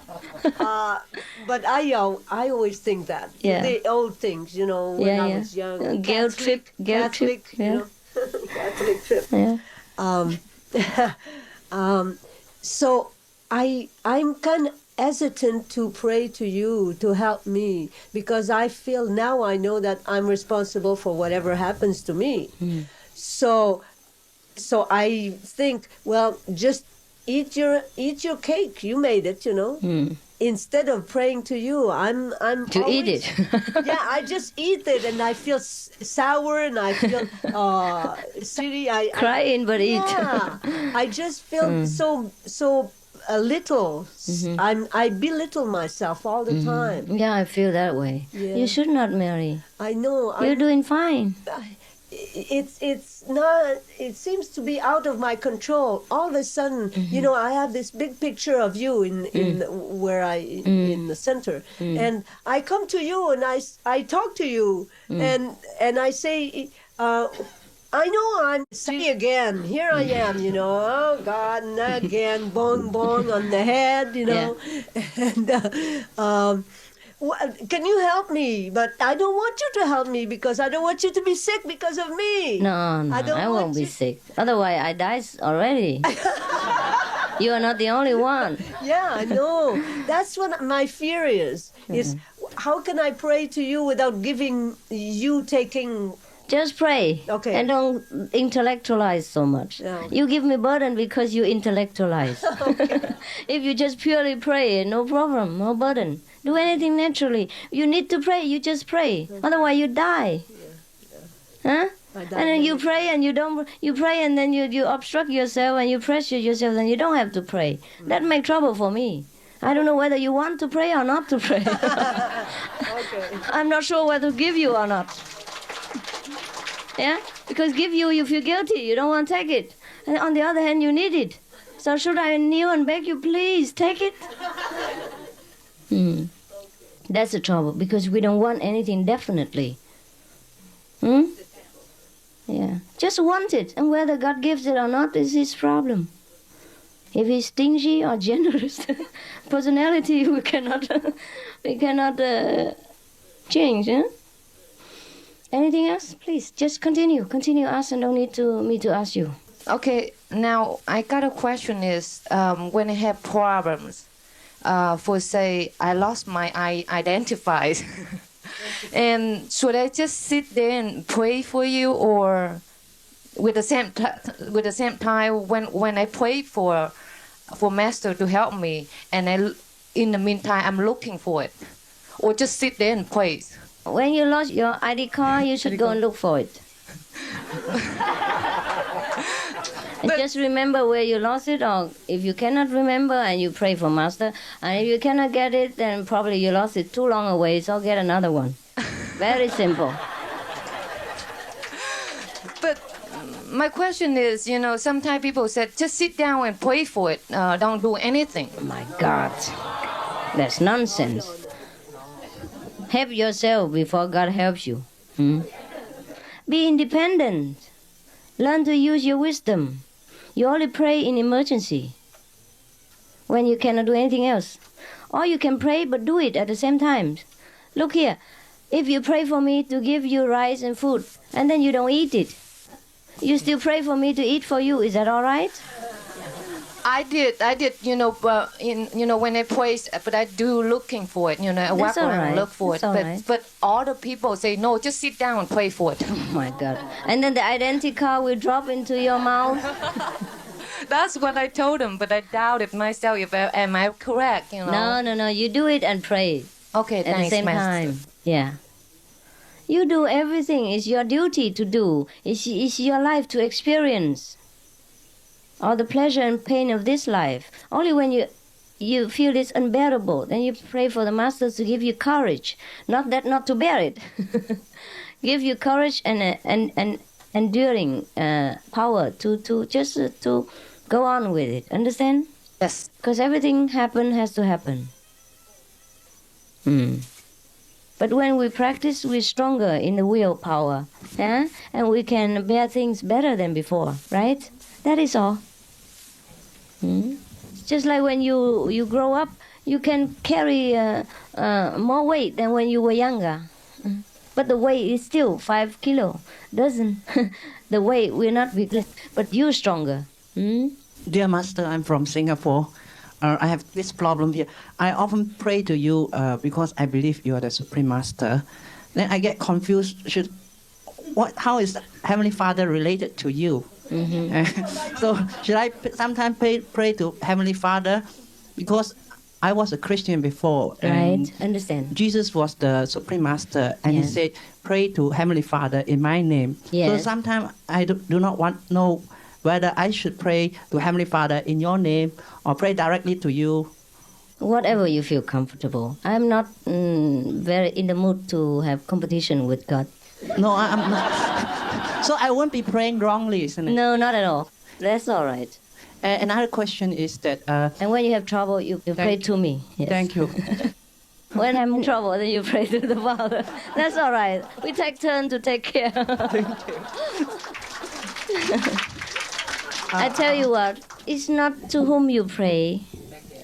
But I always think that. Yeah. The old things, you know, when I was young. Guilt trip. Catholic, Yeah. you know, Catholic trip. Yeah. So I'm kind of hesitant to pray to you to help me, because I feel now I know that I'm responsible for whatever happens to me. So I think, well, just eat your cake. You made it, you know. Instead of praying to you, I'm To always, eat it. yeah, I just eat it, and I feel sour, and I feel silly. Crying, but eat. Yeah, I just feel so little. I belittle myself all the time. Yeah, I feel that way. Yeah. You should not marry. I know. You're doing fine. It's not. It seems to be out of my control. All of a sudden, you know, I have this big picture of you in where in the center, and I come to you and I talk to you, and I say, I know I'm silly again. Here I am, you know. Oh God, and again, bong bong on the head, you know, and. Can you help me? But I don't want you to help me, because I don't want you to be sick because of me. No, I won't be sick. Otherwise, I die already. You are not the only one. Yeah, I know. That's what my fear is how can I pray to you without you taking... Just pray. Okay. And don't intellectualize so much. No. You give me burden because you intellectualize. If you just purely pray, no problem, no burden. Do anything naturally. You need to pray, you just pray. Otherwise you die. Huh? And then you pray and you pray and then you obstruct yourself and you pressure yourself, and you don't have to pray. That makes trouble for me. I don't know whether you want to pray or not to pray. Okay. I'm not sure whether to give you or not. Yeah? Because give you feel guilty. You don't want to take it. And on the other hand, you need it. So should I kneel and beg you, please, take it? That's the trouble, because we don't want anything definitely. Yeah. Just want it. And whether God gives it or not is his problem. If he's stingy or generous, personality we cannot change. Huh? Anything else? Please, just continue. Continue ask and don't need me to ask you. Okay, now I got a question is, when I have problems, for say, I lost my identified, and should I just sit there and pray for you, or with the same time when I pray for Master to help me, and in the meantime I'm looking for it, or just sit there and pray? When you lost your ID card, you should go and look for it. And just remember where you lost it, or if you cannot remember, and you pray for Master. And if you cannot get it, then probably you lost it too long away, so get another one. Very simple. But my question is, sometimes people said, just sit down and pray for it. Don't do anything. My God, that's nonsense. Help yourself before God helps you. Be independent. Learn to use your wisdom. You only pray in emergency, when you cannot do anything else. Or you can pray, but do it at the same time. Look here, if you pray for me to give you rice and food, and then you don't eat it, you still pray for me to eat for you. Is that all right? I did, but when I pray, but I do looking for it, I walk around and look for it. But all the people say, no, just sit down and pray for it. Oh my God. And then the identity card will drop into your mouth. That's what I told them, but I doubted myself. Am I correct? No, you do it and pray. Okay, at thanks, the same Master. time. Yeah. You do everything. It's your duty to do. It's your life to experience. All the pleasure and pain of this life. Only when you feel it's unbearable, then you pray for the Masters to give you courage. Not to bear it. Give you courage and enduring power to go on with it. Understand? Yes. Because everything has to happen. But when we practice, we're stronger in the willpower. Yeah? And we can bear things better than before, right? That is all. Just like when you grow up, you can carry more weight than when you were younger. But the weight is still 5 kilo. The weight will not be less, but you're stronger. Dear Master, I'm from Singapore. I have this problem here. I often pray to you because I believe you are the Supreme Master. Then I get confused. How is Heavenly Father related to you? So should I sometimes pray to Heavenly Father? Because I was a Christian before. Right, understand. Jesus was the Supreme Master, and he said, pray to Heavenly Father in my name. Yes. So sometimes I do not know whether I should pray to Heavenly Father in your name or pray directly to you. Whatever you feel comfortable. I'm not very in the mood to have competition with God. No, I'm not. So I won't be praying wrongly, isn't it? No, not at all. That's all right. Another question is that... and when you have trouble, you pray to me. Yes. Thank you. When I'm in trouble, then you pray to the Father. That's all right. We take turn to take care. Thank you. I tell you what, it's not to whom you pray.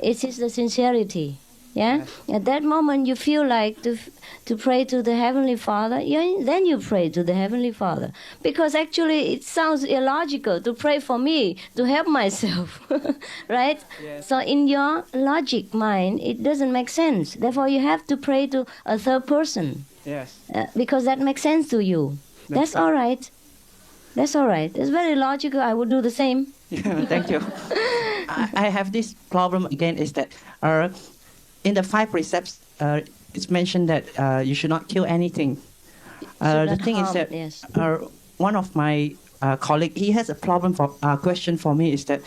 It is the sincerity. Yeah? At that moment, you feel like to pray to the Heavenly Father, then you pray to the Heavenly Father. Because actually, it sounds illogical to pray for me, to help myself. Right? Yes. So in your logic mind, it doesn't make sense. Therefore, you have to pray to a third person. Yes. Because that makes sense to you. That's all right. That's all right. It's very logical. I would do the same. Yeah, thank you. I have this problem again, is that in the 5 precepts, it's mentioned that you should not kill anything. The thing is that one of my colleagues, he has a problem question for me, is that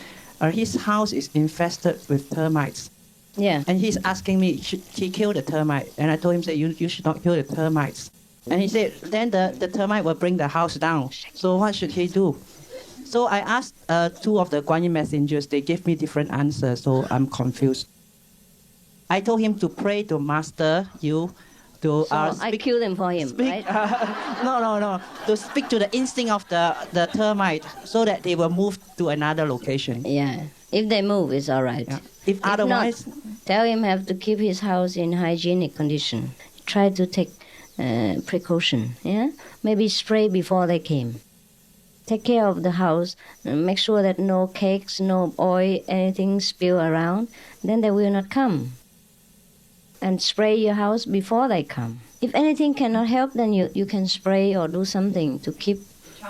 his house is infested with termites. Yeah. And he's asking me, should he kill the termite? And I told him, say, you should not kill the termites. And he said, then the termite will bring the house down. So what should he do? So I asked two of the Guan Yin messengers. They gave me different answers, so I'm confused. I told him to pray to Master you. To, So I killed him for him, speak, right? no. To speak to the instinct of the termite so that they will move to another location. Yeah. If they move, it's all right. Yeah. If Not, otherwise, tell him have to keep his house in hygienic condition. Try to take precaution. Yeah. Maybe spray before they came. Take care of the house. Make sure that no cakes, no oil, anything spill around. Then they will not come. And spray your house before they come. If anything cannot help, then you can spray or do something to keep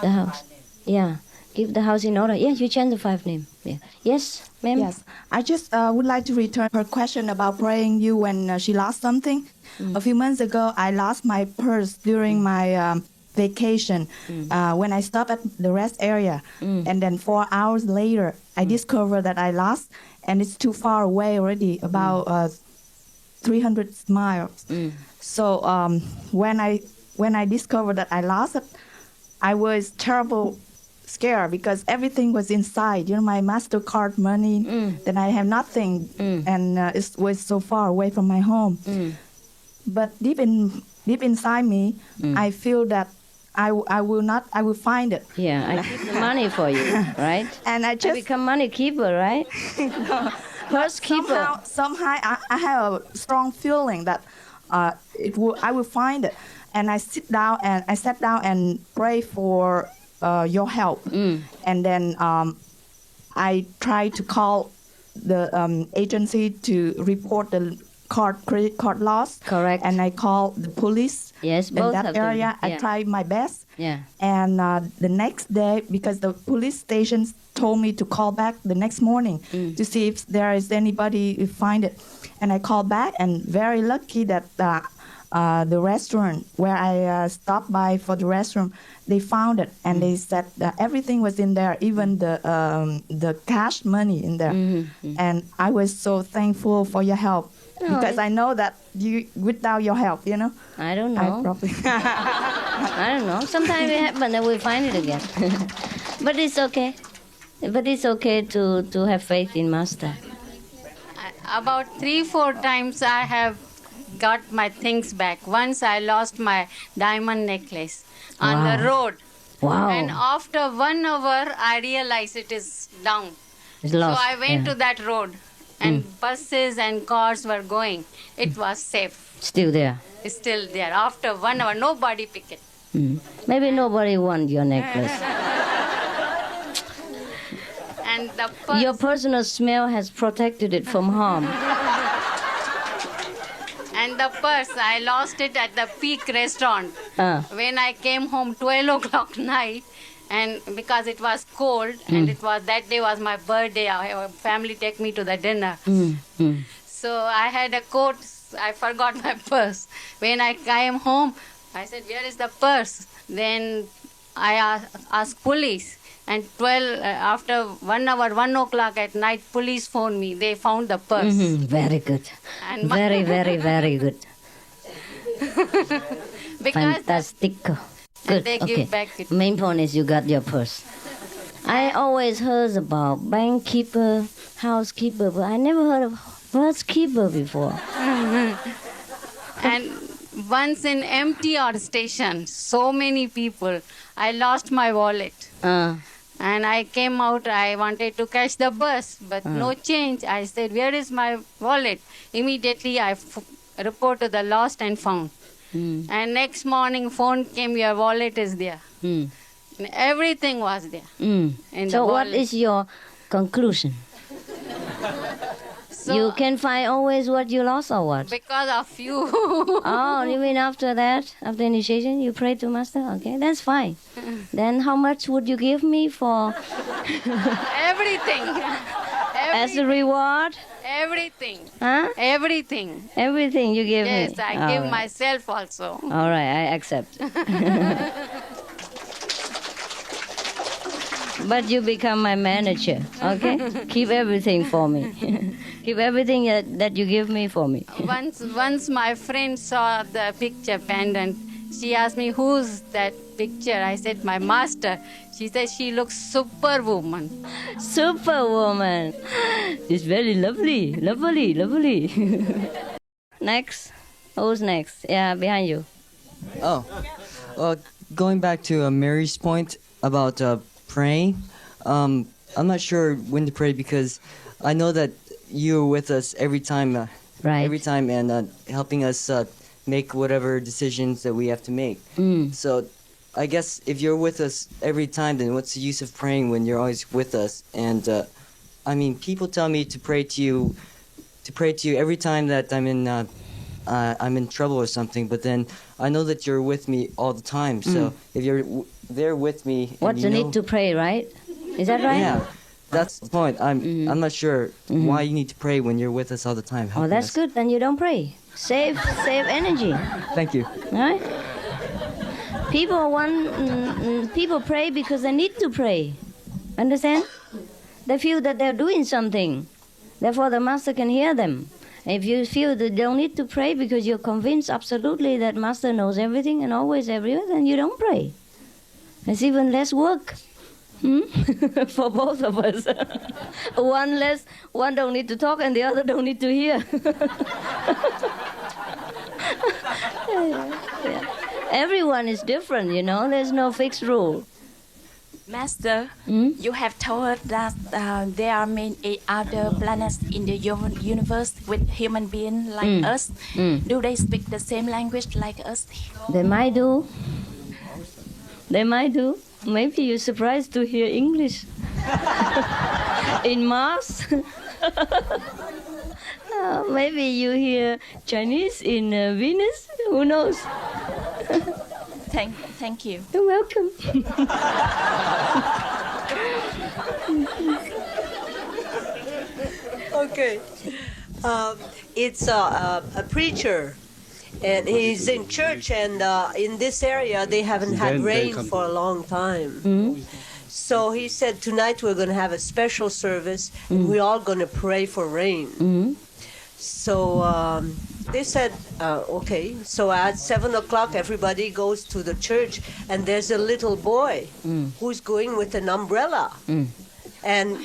the house. Yeah, keep the house in order. Yeah, you chant the 5 names. Yeah. Yes, ma'am? Yes, I just would like to return her question about praying you when she lost something. A few months ago, I lost my purse during my vacation when I stopped at the rest area. And then 4 hours later, I discovered that I lost, and it's too far away already, about 300 miles. So when I discovered that I lost it, I was terrible scared because everything was inside. You know, my MasterCard money. Then I have nothing, and it was so far away from my home. But deep inside me, I feel that I will find it. Yeah, I keep the money for you, right? And I become money keeper, right? Purse keeper. Somehow I have a strong feeling that I will find it, and I sat down and pray for your help, and then I try to call the agency to report the credit card loss. Correct. And I called the police. Yes, in both that of them. area. Yeah. I tried my best. Yeah. And the next day, because the police station told me to call back the next morning to see if there is anybody who find it. And I called back, and very lucky that the restaurant where I stopped by for the restroom, they found it, and they said that everything was in there, even the cash money in there. And I was so thankful for your help. Because I know that without your help, you know. I don't know. I don't know. Sometimes it happens and we find it again. But it's okay. But it's okay to have faith in Master. About 3-4 times I have got my things back. Once I lost my diamond necklace on the road. Wow. And after 1 hour, I realized it is down. It's lost. So I went to that road. And buses and cars were going. It was safe. Still there. It's still there. After 1 hour, nobody picked it. Maybe nobody want your necklace. And the purse, Your personal smell has protected it from harm. and the purse, I lost it at the Peak restaurant. When I came home 12 o'clock night, and because it was cold, and that day was my birthday, our family take me to the dinner. So I had a coat, I forgot my purse. When I came home, I said, where is the purse? Then I asked police, and after 1 hour, 1 o'clock at night, police phoned me. They found the purse. Very good. And Very, very, very good. because Fantastic. Good. they Okay. give back it. Main point is you got your purse. I always heard about bank keeper, housekeeper, but I never heard of purse keeper before. And once in MTR station, so many people, I lost my wallet. And I came out, I wanted to catch the bus, but no change. I said, where is my wallet? Immediately I reported the lost and found. And next morning phone came, your wallet is there. And everything was there. In So the what wallet. is your conclusion? So, You can find always what you lost or what? because of you. Oh, you mean after that, after initiation, you pray to Master? Okay, that's fine. Then how much would you give me for Everything. as a reward? Everything. Huh? Everything. Everything you give me? Yes, I All give right. myself also. All right, I accept. But you become my manager, okay? Keep everything for me. Keep everything that you give me for me. Once my friend saw the picture pendant. She asked me, who's that picture? I said, my master. She said, she looks superwoman. Superwoman. It's very lovely, lovely, lovely. Next. Who's next? Yeah, behind you. Going back to Mary's point about praying, I'm not sure when to pray because I know that you're with us every time, every time, and helping us make whatever decisions that we have to make. So I guess if you're with us every time, then what's the use of praying when you're always with us? And I mean, people tell me to pray to you every time that I'm in trouble or something, but then I know that you're with me all the time. So if you're there with me, what's the need to pray, right? Is that right? Yeah, that's the point. I'm not sure why you need to pray when you're with us all the time. Oh, that's good. Then you don't pray. Save energy. Thank you. Right? People pray because they need to pray. Understand? They feel that they're doing something. Therefore, the Master can hear them. If you feel that you don't need to pray because you're convinced absolutely that Master knows everything and always everywhere, then you don't pray. It's even less work. For both of us. One don't need to talk and the other don't need to hear. Yeah. Everyone is different, you know. There's no fixed rule. Master, you have told us that there are many other planets in the universe with human beings like us. Do they speak the same language like us? They might do. They might do. Maybe you're surprised to hear English in Mars. Maybe you hear Chinese in Venus. Who knows? Thank you. You're welcome. Okay. It's a preacher. And he's in church, and in this area they haven't had rain for a long time. So he said, tonight we're going to have a special service, and we're all going to pray for rain. So they said, okay. So at 7 o'clock, everybody goes to the church, and there's a little boy who's going with an umbrella. And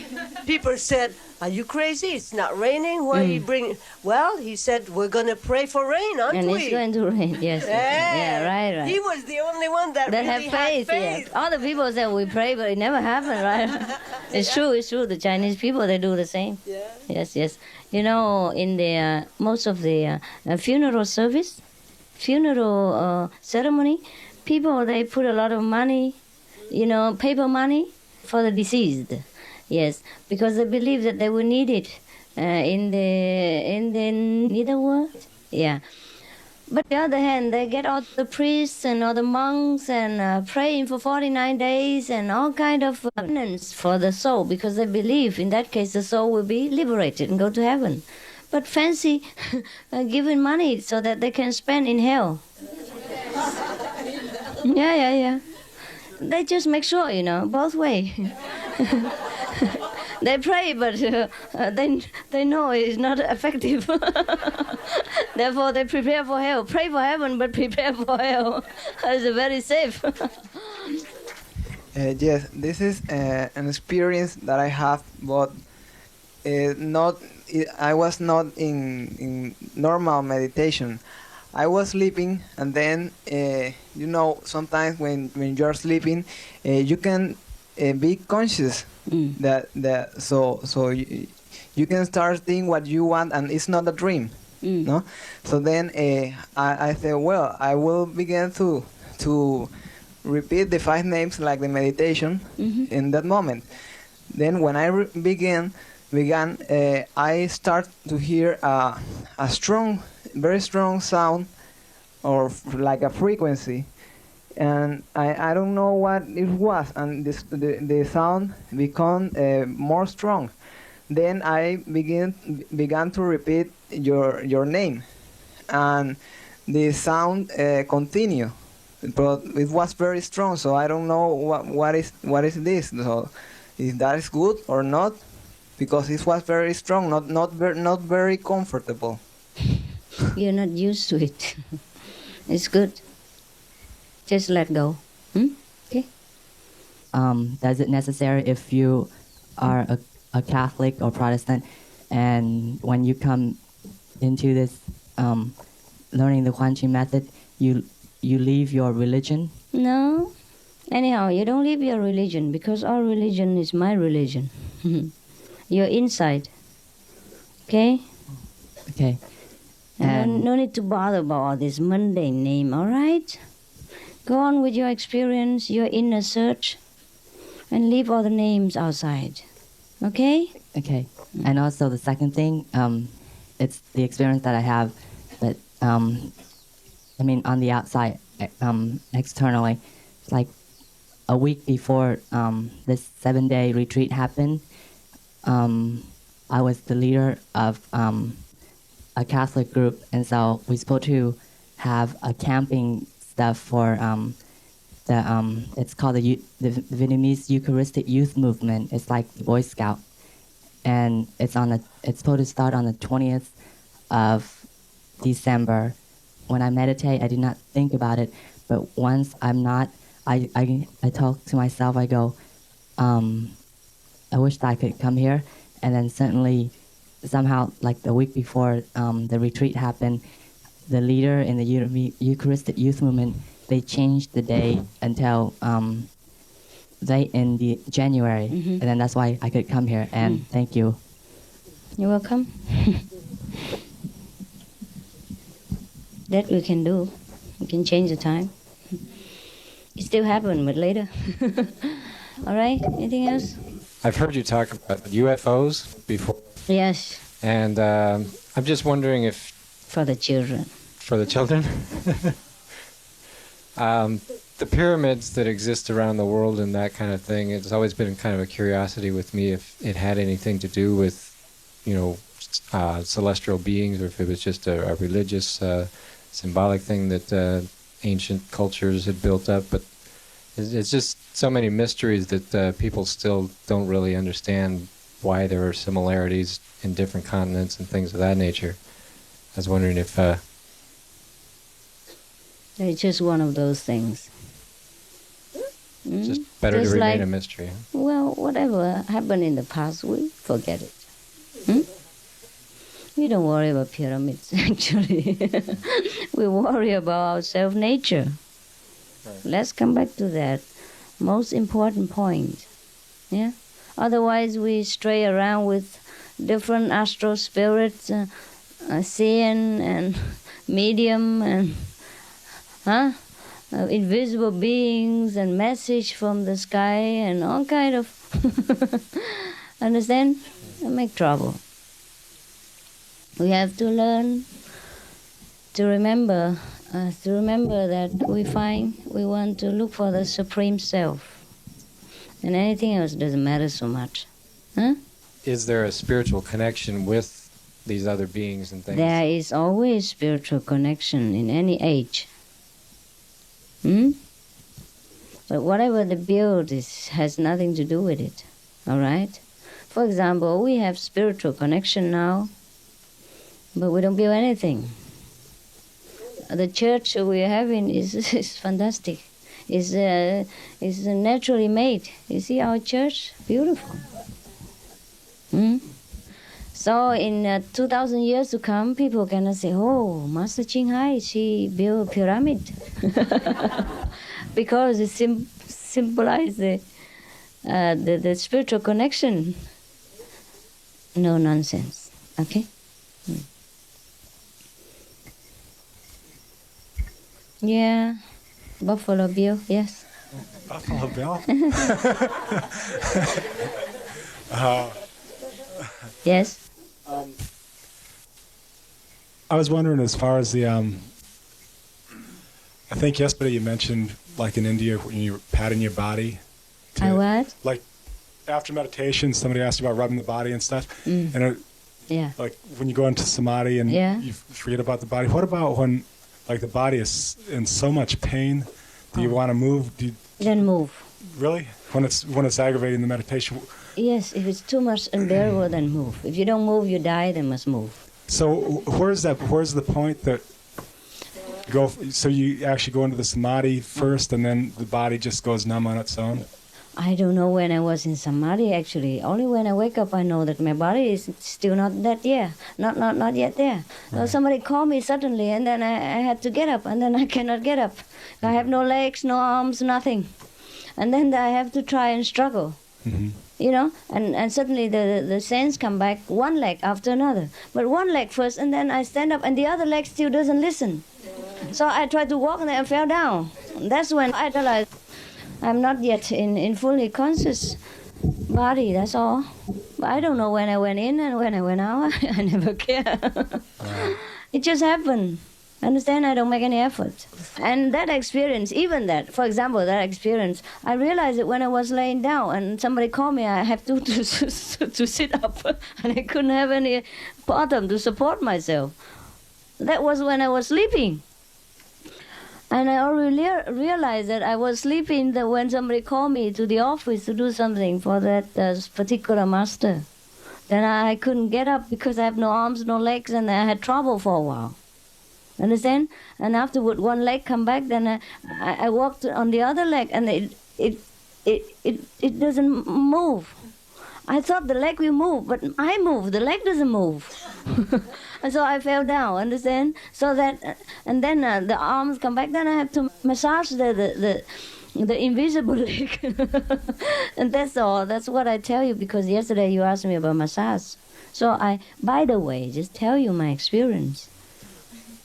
people said, are you crazy? It's not raining. Why are you bringing... Well, he said, we're going to pray for rain, aren't we? And it's going to rain, yes. Yeah, right. He was the only one that really have faith. Yeah. All the people say we pray, but it never happened, right? It's true. The Chinese people, they do the same. Yeah. Yes. You know, in the most of the funeral service, ceremony, people, they put a lot of money, paper money for the deceased. Yes, because they believe that they will need it in the netherworld. Yeah. But on the other hand, they get all the priests and all the monks and praying for 49 days and all kind of penance for the soul, because they believe in that case the soul will be liberated and go to heaven. But fancy giving money so that they can spend in hell. Yeah. They just make sure, both ways. They pray, but they know it's not effective. Therefore, they prepare for hell. Pray for heaven, but prepare for hell. It's very safe. Yes, this is an experience that I have, but I was not in normal meditation. I was sleeping, and then sometimes when you're sleeping, you can be conscious so you can start thinking what you want, and it's not a dream. No. So then I said, well, I will begin to repeat the 5 names like the meditation in that moment. Then when I began, I start to hear a strong, very strong sound, or like a frequency, and I don't know what it was, and the sound become more strong. Then I began to repeat your name, and the sound continue, but it was very strong. So I don't know what is this. So if that is good or not, because it was very strong, not very comfortable. You're not used to it. It's good. Just let go. Okay. Does it necessary if you are a Catholic or Protestant, and when you come into this learning the Huanqing method, you leave your religion? No. Anyhow, you don't leave your religion, because our religion is my religion. You're inside. Okay? Okay. And no need to bother about all this mundane name, all right? Go on with your experience, your inner search, and leave all the names outside. Okay? Okay. And also the second thing, it's the experience that I have, but I mean on the outside, externally, like a week before this 7-day retreat happened, I was the leader of a Catholic group, and so we're supposed to have a camping stuff for it's called the Vietnamese Eucharistic Youth Movement. It's like the Boy Scout, and it's supposed to start on the 20th of December. When I meditate, I do not think about it, but once I'm not, I talk to myself. I go, I wish that I could come here, and then suddenly, somehow, like the week before the retreat happened, the leader in the Eucharistic Youth Movement, they changed the day until late in the January, and then that's why I could come here. And thank you. You're welcome. That we can do. We can change the time. It still happened, but later. All right. Anything else? I've heard you talk about UFOs before. Yes. And I'm just wondering if... For the children. For the children? The pyramids that exist around the world and that kind of thing, it's always been kind of a curiosity with me if it had anything to do with, you know, celestial beings, or if it was just a religious, symbolic thing that ancient cultures had built up. But it's just so many mysteries that people still don't really understand why there are similarities in different continents and things of that nature. I was wondering if... It's just one of those things. It's just better to remain a mystery. Huh? Well, whatever happened in the past, we forget it. We don't worry about pyramids, actually. We worry about our self-nature. Right. Let's come back to that most important point. Yeah. Otherwise, we stray around with different astral spirits, CHINGHAI and medium, and invisible beings, and message from the sky, and all kind of understand? It make trouble. We have to learn to remember that we want to look for the Supreme Self, and anything else doesn't matter so much. Huh? Is there a spiritual connection with these other beings and things? There is always spiritual connection in any age. But whatever the build has nothing to do with it. All right? For example, we have spiritual connection now, but we don't build anything. The church we're having is fantastic. It's naturally made. You see our church? Beautiful. So in 2,000 years to come, people can say, oh, Master CHINGHAI, she built a pyramid. Because it symbolizes the spiritual connection. No nonsense. Okay? Yeah. Buffalo Bill, yes. Buffalo Bill? Yes. I was wondering, as far as the, I think yesterday you mentioned, like in India, when you're patting your body. I what? Like, after meditation, somebody asked you about rubbing the body and stuff. And yeah. Like, when you go into samadhi and you forget about the body. What about when, like, the body is in so much pain Do you want to move? Then move. Really? When it's aggravating the meditation? Yes, if it's too much unbearable, then move. If you don't move, you die, then must move. So where's the point that so you actually go into the samadhi first and then the body just goes numb on its own? I don't know when I was in samadhi actually. Only when I wake up I know that my body is still not yet there. Not yet there. Right. So somebody called me suddenly and then I had to get up and then I cannot get up. I have no legs, no arms, nothing. And then I have to try and struggle. Mm-hmm. You know, and suddenly the sense come back, one leg after another. But one leg first, and then I stand up, and the other leg still doesn't listen. So I tried to walk, and I fell down. That's when I realized I'm not yet in fully conscious body, that's all. But I don't know when I went in and when I went out. I never care. It just happened. Understand? I don't make any effort. And that experience, even that, for example, that experience, I realized it when I was laying down and somebody called me, I have to sit up and I couldn't have any bottom to support myself. That was when I was sleeping. And I already realized that I was sleeping when somebody called me to the office to do something for that particular master. Then I couldn't get up because I have no arms, no legs, and I had trouble for a while. Understand? And afterward, one leg come back. Then I walked on the other leg, and it doesn't move. I thought the leg will move, but I move. The leg doesn't move, and so I fell down. Understand? So that, and then the arms come back. Then I have to massage the invisible leg, and that's all. That's what I tell you because yesterday you asked me about massage. So by the way, just tell you my experience.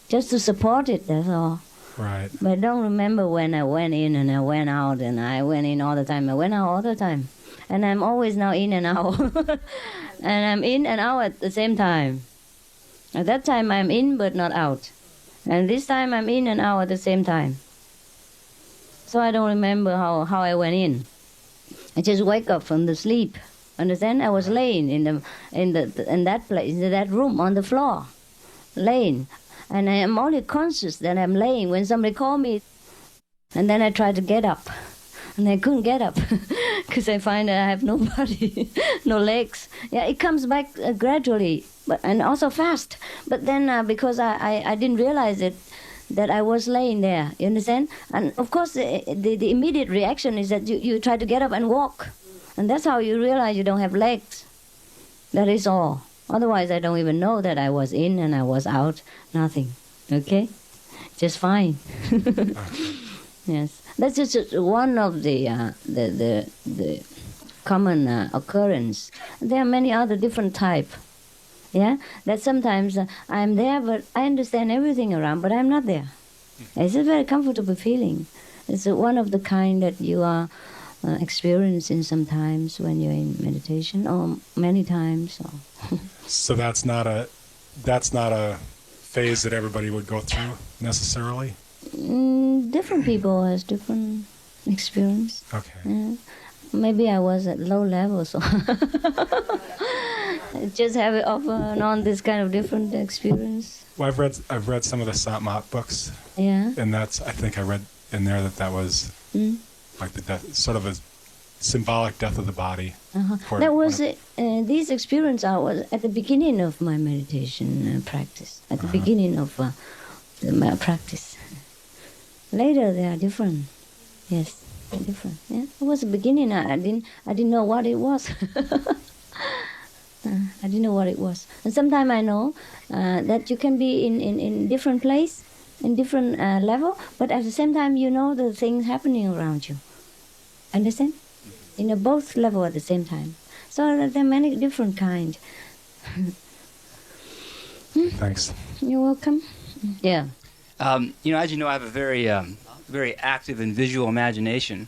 Just to support it, that's all. Right. But I don't remember when I went in and I went out, and I went in all the time. I went out all the time. And I'm always now in and out. And I'm in and out at the same time. At that time I'm in but not out. And this time I'm in and out at the same time. So I don't remember how I went in. I just wake up from the sleep. Understand? I was laying in that place, in that room on the floor. Laying. And I am only conscious that I'm laying when somebody called me. And then I tried to get up. And I couldn't get up because I find that I have no body, no legs. Yeah, it comes back gradually, and also fast. But then because I didn't realize it, that I was laying there, you understand? And of course the immediate reaction is that you try to get up and walk. And that's how you realize you don't have legs. That is all. Otherwise, I don't even know that I was in and I was out. Nothing. Okay? Just fine. Yes. That's just one of the common occurrence. There are many other different type. Yeah? That sometimes I'm there, but I understand everything around, but I'm not there. It's a very comfortable feeling. It's one of the kind that you are experiencing sometimes when you're in meditation, or many times. So that's not a phase that everybody would go through necessarily? Different people has different experience. Okay. Maybe I was at low level, so just have it off and on this kind of different experience. Well, I've read some of the Satmat books. Yeah. And I think I read in there that was like the death, sort of a symbolic death of the body. That was these experiences was at the beginning of my meditation practice. At the beginning of my practice. Later they are different. Yes, they're different. Yeah, it was the beginning. I didn't know what it was. I didn't know what it was. And sometimes I know that you can be in different place, in different level, but at the same time you know the things happening around you. Understand? In both level at the same time. So there are many different kind. Thanks. You're welcome. Yeah. As you know, I have a very active and visual imagination,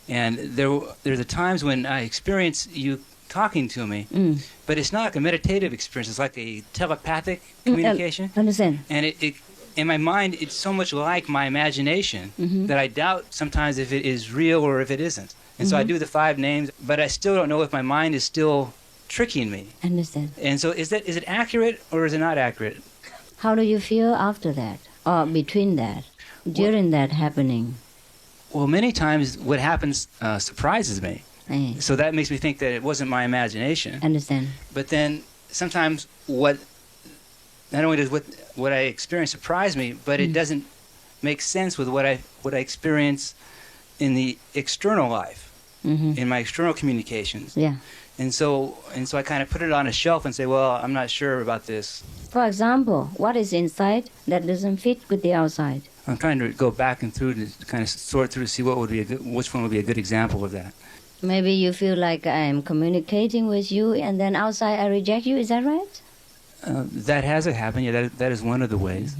and there's times when I experience you talking to me, but it's not like a meditative experience. It's like a telepathic communication. Understand? And it in my mind, it's so much like my imagination that I doubt sometimes if it is real or if it isn't. And so I do the 5 names, but I still don't know if my mind is still tricking me. Understand? And so is it accurate or is it not accurate? How do you feel after that, or between that, during that happening? Well, many times what happens surprises me. So that makes me think that it wasn't my imagination. Understand. But then sometimes not only does what I experience surprise me, but it doesn't make sense with what I experience in the external life, in my external communications. Yeah. And so I kind of put it on a shelf and say, well, I'm not sure about this. For example, what is inside that doesn't fit with the outside? I'm trying to go back and through to kind of sort through to see which one would be a good example of that. Maybe you feel like I'm communicating with you and then outside I reject you, is that right? That has happened, yeah, that is one of the ways.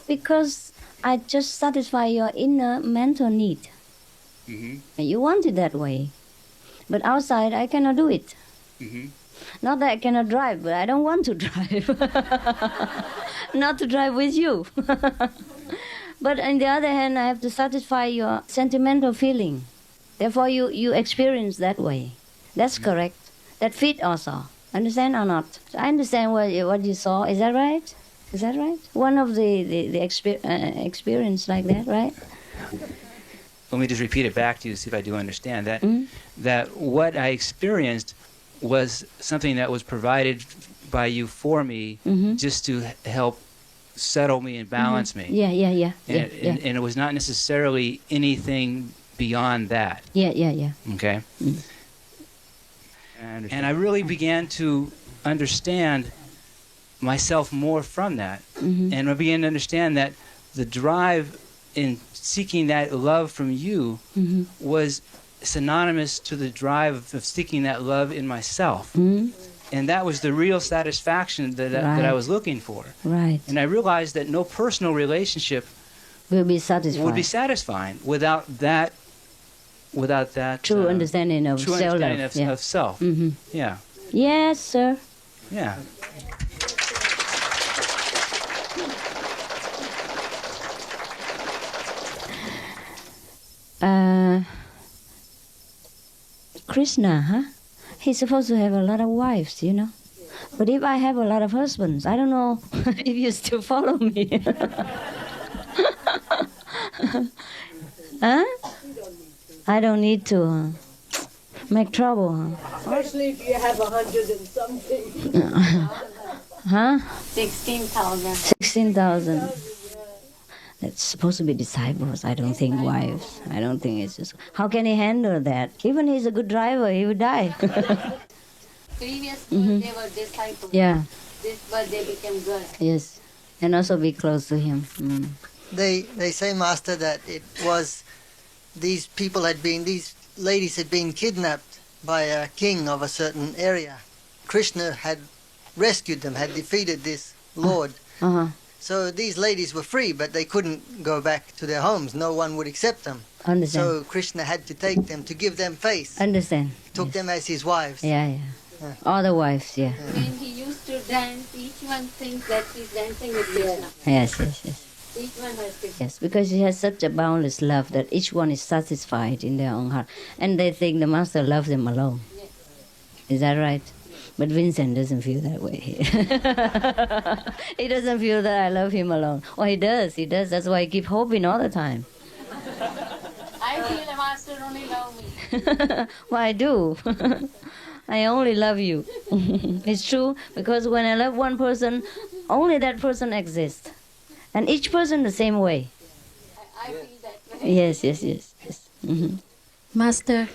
Because I just satisfy your inner mental need. And you want it that way. But outside I cannot do it. Not that I cannot drive, but I don't want to drive. Not to drive with you. But on the other hand, I have to satisfy your sentimental feeling. Therefore, you experience that way. That's correct. That fit also. Understand or not? I understand what you saw. Is that right? Is that right? One of the experience like that, right? Let me just repeat it back to you to see if I do understand that. That what I experienced was something that was provided by you for me, just to help settle me and balance me. Yeah. And it was not necessarily anything beyond that. Yeah. Okay. And I really began to understand myself more from that. And I began to understand that the drive in seeking that love from you was synonymous to the drive of seeking that love in myself. And that was the real satisfaction that I was looking for. Right. And I realized that no personal relationship would be satisfying without that true understanding of self. Of self. Yeah. Yes, sir. Yeah. Krishna, huh? He's supposed to have a lot of wives, you know. But if I have a lot of husbands, I don't know if you still follow me. Huh? I don't need to make trouble. Especially if you have 100 and something. Huh? 16,000. 16,000. That's supposed to be disciples. I don't think wives. I don't think it's just. How can he handle that? Even he's a good driver, he would die. Previous birthday were disciples. Yeah. This birthday became good. Yes. And also be close to him. They say, Master, that it was these ladies had been kidnapped by a king of a certain area. Krishna had rescued them, had defeated this lord. So these ladies were free, but they couldn't go back to their homes. No one would accept them. Understand. So Krishna had to take them to give them faith. Understand. Took them as his wives. Yeah. All the wives, yeah. When he used to dance, each one thinks that he's dancing with Krishna. Yes. Each one has to. Yes, because he has such a boundless love that each one is satisfied in their own heart. And they think the master loves them alone. Yes. Is that right? But Vincent doesn't feel that way. He doesn't feel that I love him alone. Well, he does. That's why I keep hoping all the time. I feel the master only loves me. Well, I do. I only love you. It's true, because when I love one person, only that person exists. And each person the same way. I feel that way. Yes. Master,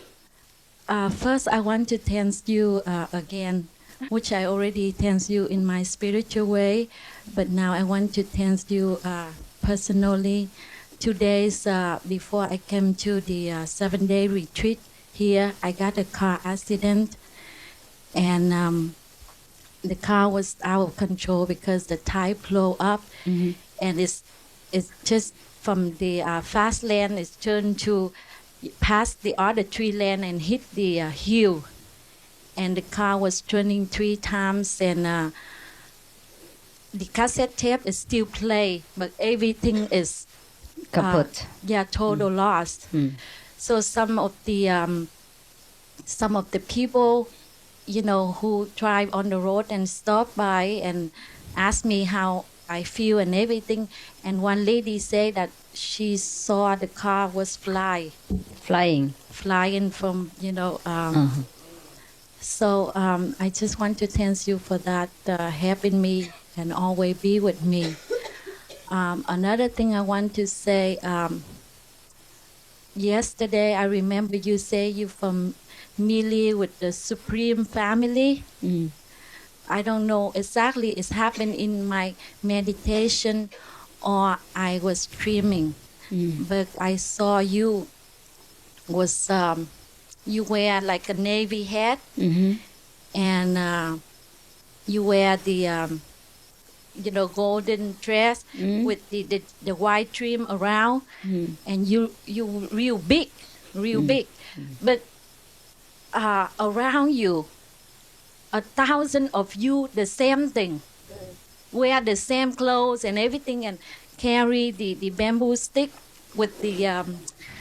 first I want to thank you again, which I already thank you in my spiritual way, but now I want to thank you personally. 2 days before I came to the 7-day retreat here, I got a car accident, and the car was out of control because the tire blew up, and it's just from the fast lane, it's turned to past the other 3 lanes and hit the hill, and the car was turning 3 times, and the cassette tape is still play, but everything is kaput. Total lost. So some of the people, you know, who drive on the road and stop by and ask me how I feel and everything. And one lady said that she saw the car was flying from, So I just want to thank you for that, helping me and always be with me. Another thing I want to say, yesterday I remember you say you familiar with the Supreme Family. I don't know exactly it's happened in my meditation or I was dreaming, but I saw you was you wear like a navy hat, and you wear the golden dress with the white trim around, and you real big, but around you 1,000 of you the same thing, wear the same clothes and everything, and carry the bamboo stick with the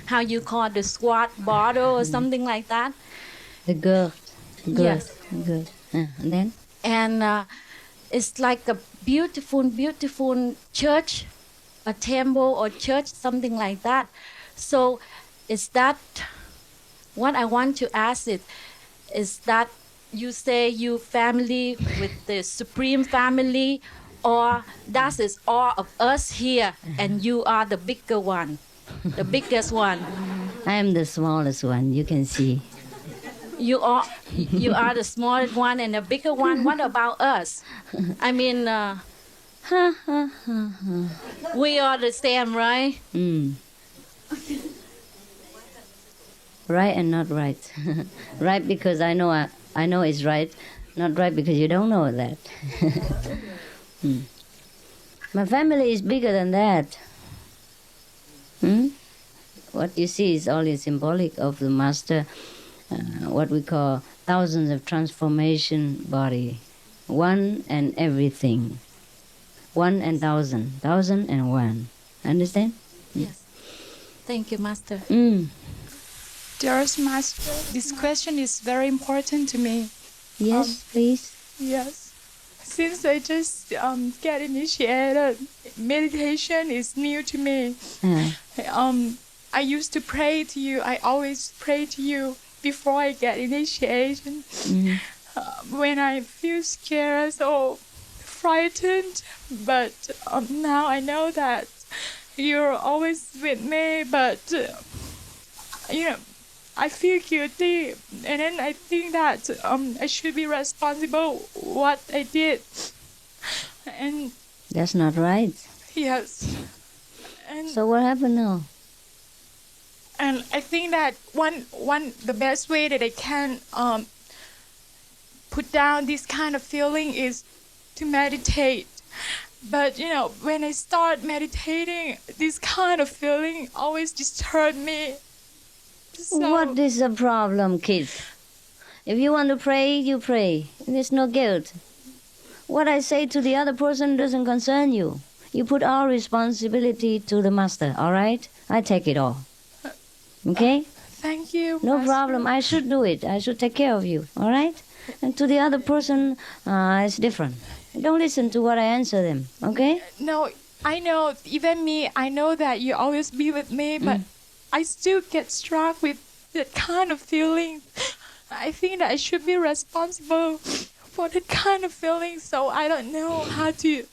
how you call the squat bottle or something like that. The girl. Yes. Good. And then? And it's like a beautiful church, a temple or church, something like that. So is that what I want to ask is that you say you family with the Supreme Family, or that is all of us here and you are the bigger one, the biggest one? I am the smallest one, you can see. You are the smallest one and the bigger one. What about us? I mean, we are the same, right? Right and not right. Right because I know it's right. Not right because you don't know that. My family is bigger than that. What you see is only symbolic of the Master, what we call thousands of transformation body. One and everything. One and thousand. Thousand and one. Understand? Yes. Thank you, Master. Dearest Master, this question is very important to me. Yes, please. Yes. Since I just get initiated, meditation is new to me. I used to pray to you. I always pray to you before I get initiation. When I feel scared or frightened, but now I know that you're always with me, but I feel guilty, and then I think that I should be responsible what I did. And that's not right. Yes. And so what happened now? And I think that the best way that I can put down this kind of feeling is to meditate. But when I start meditating, this kind of feeling always disturbs me. So what is the problem, kid? If you want to pray, you pray. There's no guilt. What I say to the other person doesn't concern you. You put all responsibility to the Master, all right? I take it all. Okay? Thank you, No Master. problem. I should do it. I should take care of you, all right? And to the other person, it's different. Don't listen to what I answer them, okay? No, I know, even me, I know that you always be with me, but I still get struck with that kind of feeling. I think that I should be responsible for that kind of feeling, so I don't know how to...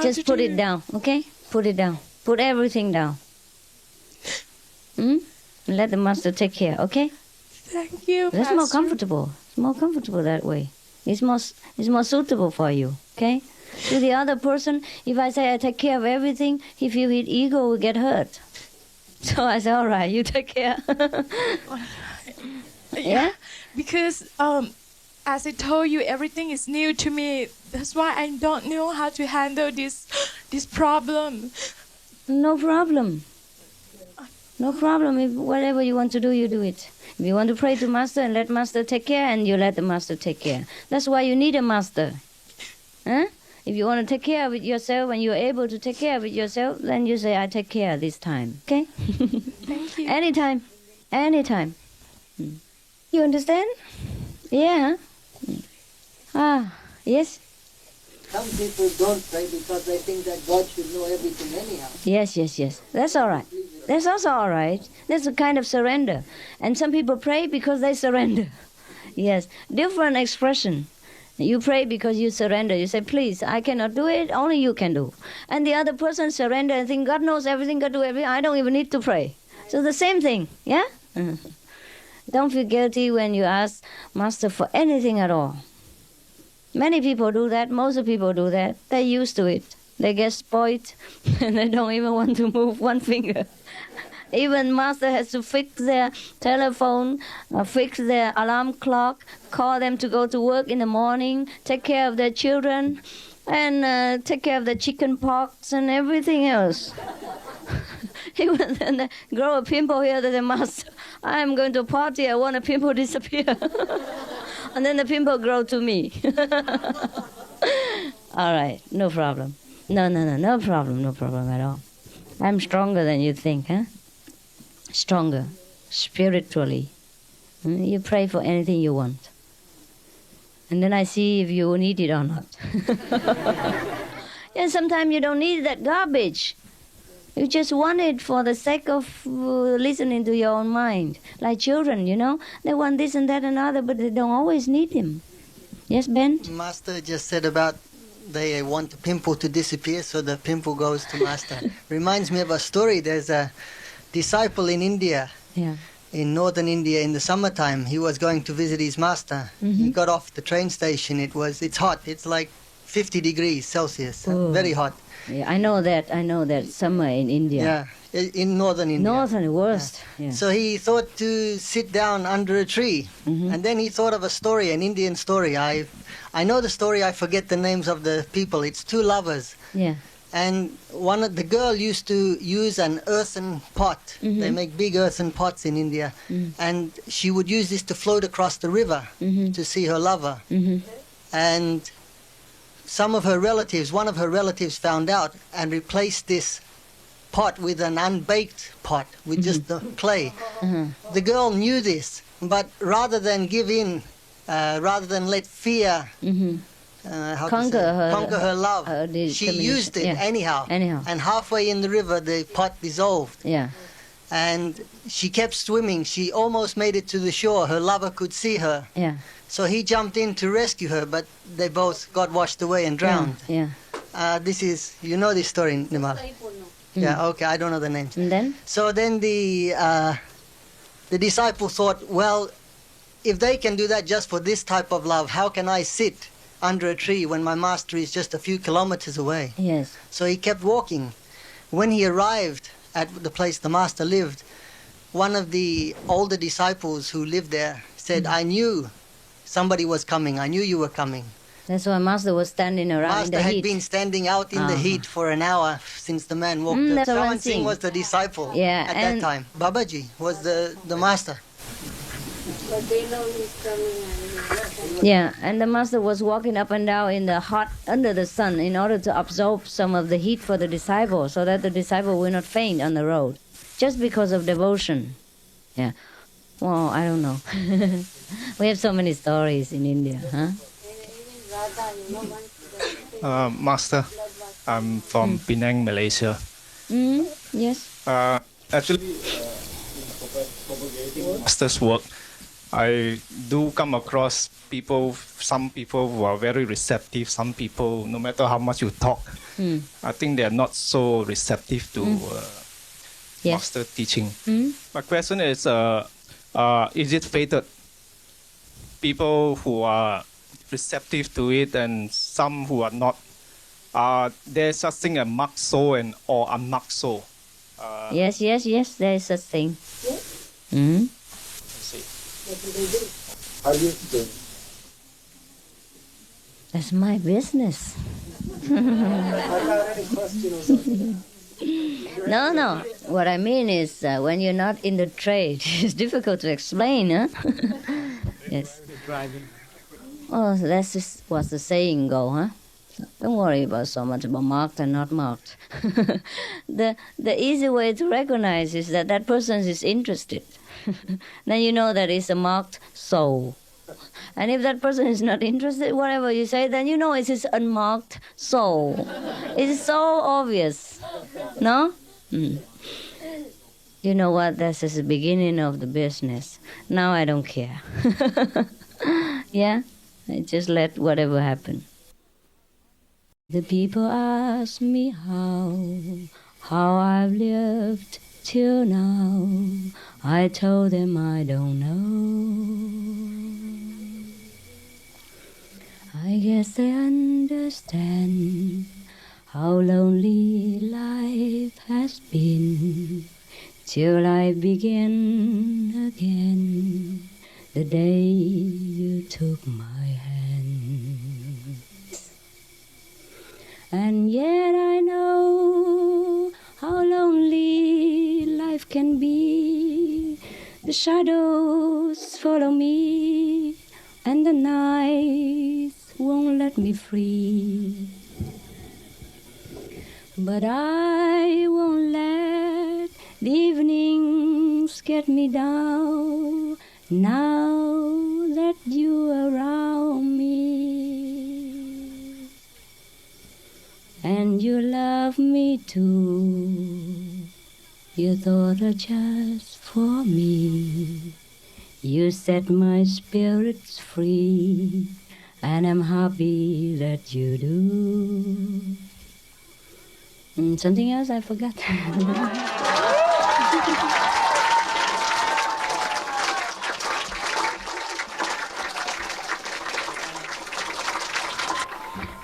Just put it down, okay? Put it down. Put everything down. Let the Master take care, okay? Thank you, That's Master. more comfortable. It's more comfortable that way. It's more suitable for you, okay? To the other person, if I say I take care of everything, he feel his ego will get hurt. So I said, all right, you take care. Yeah? Because, as I told you, everything is new to me. That's why I don't know how to handle this problem. No problem. No problem. If whatever you want to do, you do it. If you want to pray to Master and let Master take care, and you let the Master take care. That's why you need a Master. Huh? If you want to take care of it yourself and you're able to take care of it yourself, then you say, I take care this time. Okay? Thank you. Anytime. Anytime. You understand? Yeah. Yes? some people don't pray because they think that God should know everything anyhow. Yes, yes, yes. That's all right. That's also all right. That's a kind of surrender. And some people pray because they surrender. Yes, different expression. You pray because you surrender. You say, please, I cannot do it, only you can do. And the other person surrender and think, God knows everything, God do everything, I don't even need to pray. So the same thing, yeah? Don't feel guilty when you ask Master for anything at all. Many people do that, most of people do that. They're used to it. They get spoiled and they don't even want to move one finger. Even Master has to fix their telephone, fix their alarm clock, call them to go to work in the morning, take care of their children, and take care of the chicken pox and everything else. Even then they grow a pimple here, they say, Master, I'm going to a party, I want a pimple to disappear. And then the pimple grow to me. All right, no problem. No problem at all. I'm stronger than you think, huh? Stronger, spiritually. You pray for anything you want. And then I see if you need it or not. And sometimes you don't need that garbage. You just want it for the sake of listening to your own mind. Like children, you know, they want this and that and other, but they don't always need him. Yes, Ben? Master just said about they want the pimple to disappear, so the pimple goes to Master. Reminds me of a story. There's a disciple in India, in northern India, in the summertime. He was going to visit his master. He got off the train station. It's hot. It's like 50 degrees Celsius, very hot. Yeah, I know that somewhere in India. Yeah, in northern India. Northern, worst. Yeah. So he thought to sit down under a tree. And then he thought of a story, an Indian story. I know the story, I forget the names of the people. It's two lovers. Yeah. And the girl used to use an earthen pot. They make big earthen pots in India. And she would use this to float across the river to see her lover. And one of her relatives found out and replaced this pot with an unbaked pot with just the clay. The girl knew this, but rather than give in, rather than let fear conquer her love, she used it anyhow. And halfway in the river, the pot dissolved. And she kept swimming. She almost made it to the shore. Her lover could see her. So he jumped in to rescue her, but they both got washed away and drowned. This is, you know this story, Nimal? Yeah, okay, I don't know the names. And then? So then the disciple thought, well, if they can do that just for this type of love, how can I sit under a tree when my master is just a few kilometers away? Yes. So he kept walking. When he arrived at the place the master lived, one of the older disciples who lived there said, I knew somebody was coming. I knew you were coming. That's why Master was standing around in the heat. Master had been standing out in the heat for an hour since the man walked up. Sawan Singh was the disciple at that time. Babaji was the master. But they know he's coming. Yeah, and the Master was walking up and down in the hot, under the sun, in order to absorb some of the heat for the disciple, so that the disciple will not faint on the road, just because of devotion. Yeah. Well, I don't know. We have so many stories in India, huh? Master, I'm from Penang, Malaysia. Yes. Actually, Master's work, I do come across some people who are very receptive, some people, no matter how much you talk, I think they are not so receptive to Master teaching. My question is it fated? People who are receptive to it and some who are not, there's such thing as marked soul or unmarked soul. Yes, there is such thing. How do you think? That's my business. No. What I mean is when you're not in the trade, it's difficult to explain, huh? Yes. Oh, that's just what the saying go, huh? Don't worry about so much about marked and not marked. The easy way to recognize is that that person is interested. Then you know that it's a marked soul. And if that person is not interested, whatever you say, then you know it's his unmarked soul. It's so obvious. No? You know what? This is the beginning of the business. Now I don't care. Yeah? I just let whatever happen. The people ask me how I've lived till now. I told them I don't know. I guess they understand how lonely life has been till I begin again the day you took my hand. And yet I know how lonely life can be. The shadows follow me, and the nights won't let me free. But I won't let the evenings get me down now that you are around me. And you love me too. You thought of just for me. You set my spirits free, and I'm happy that you do. Something else I forgot.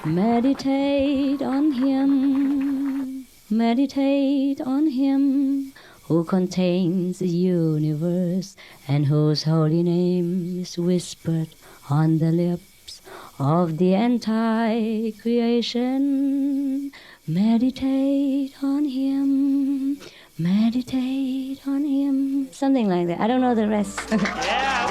Meditate on Him, meditate on Him, who contains the universe and whose holy name is whispered on the lips of the entire creation. Meditate on Him, meditate on Him. Something like that. I don't know the rest. Yeah.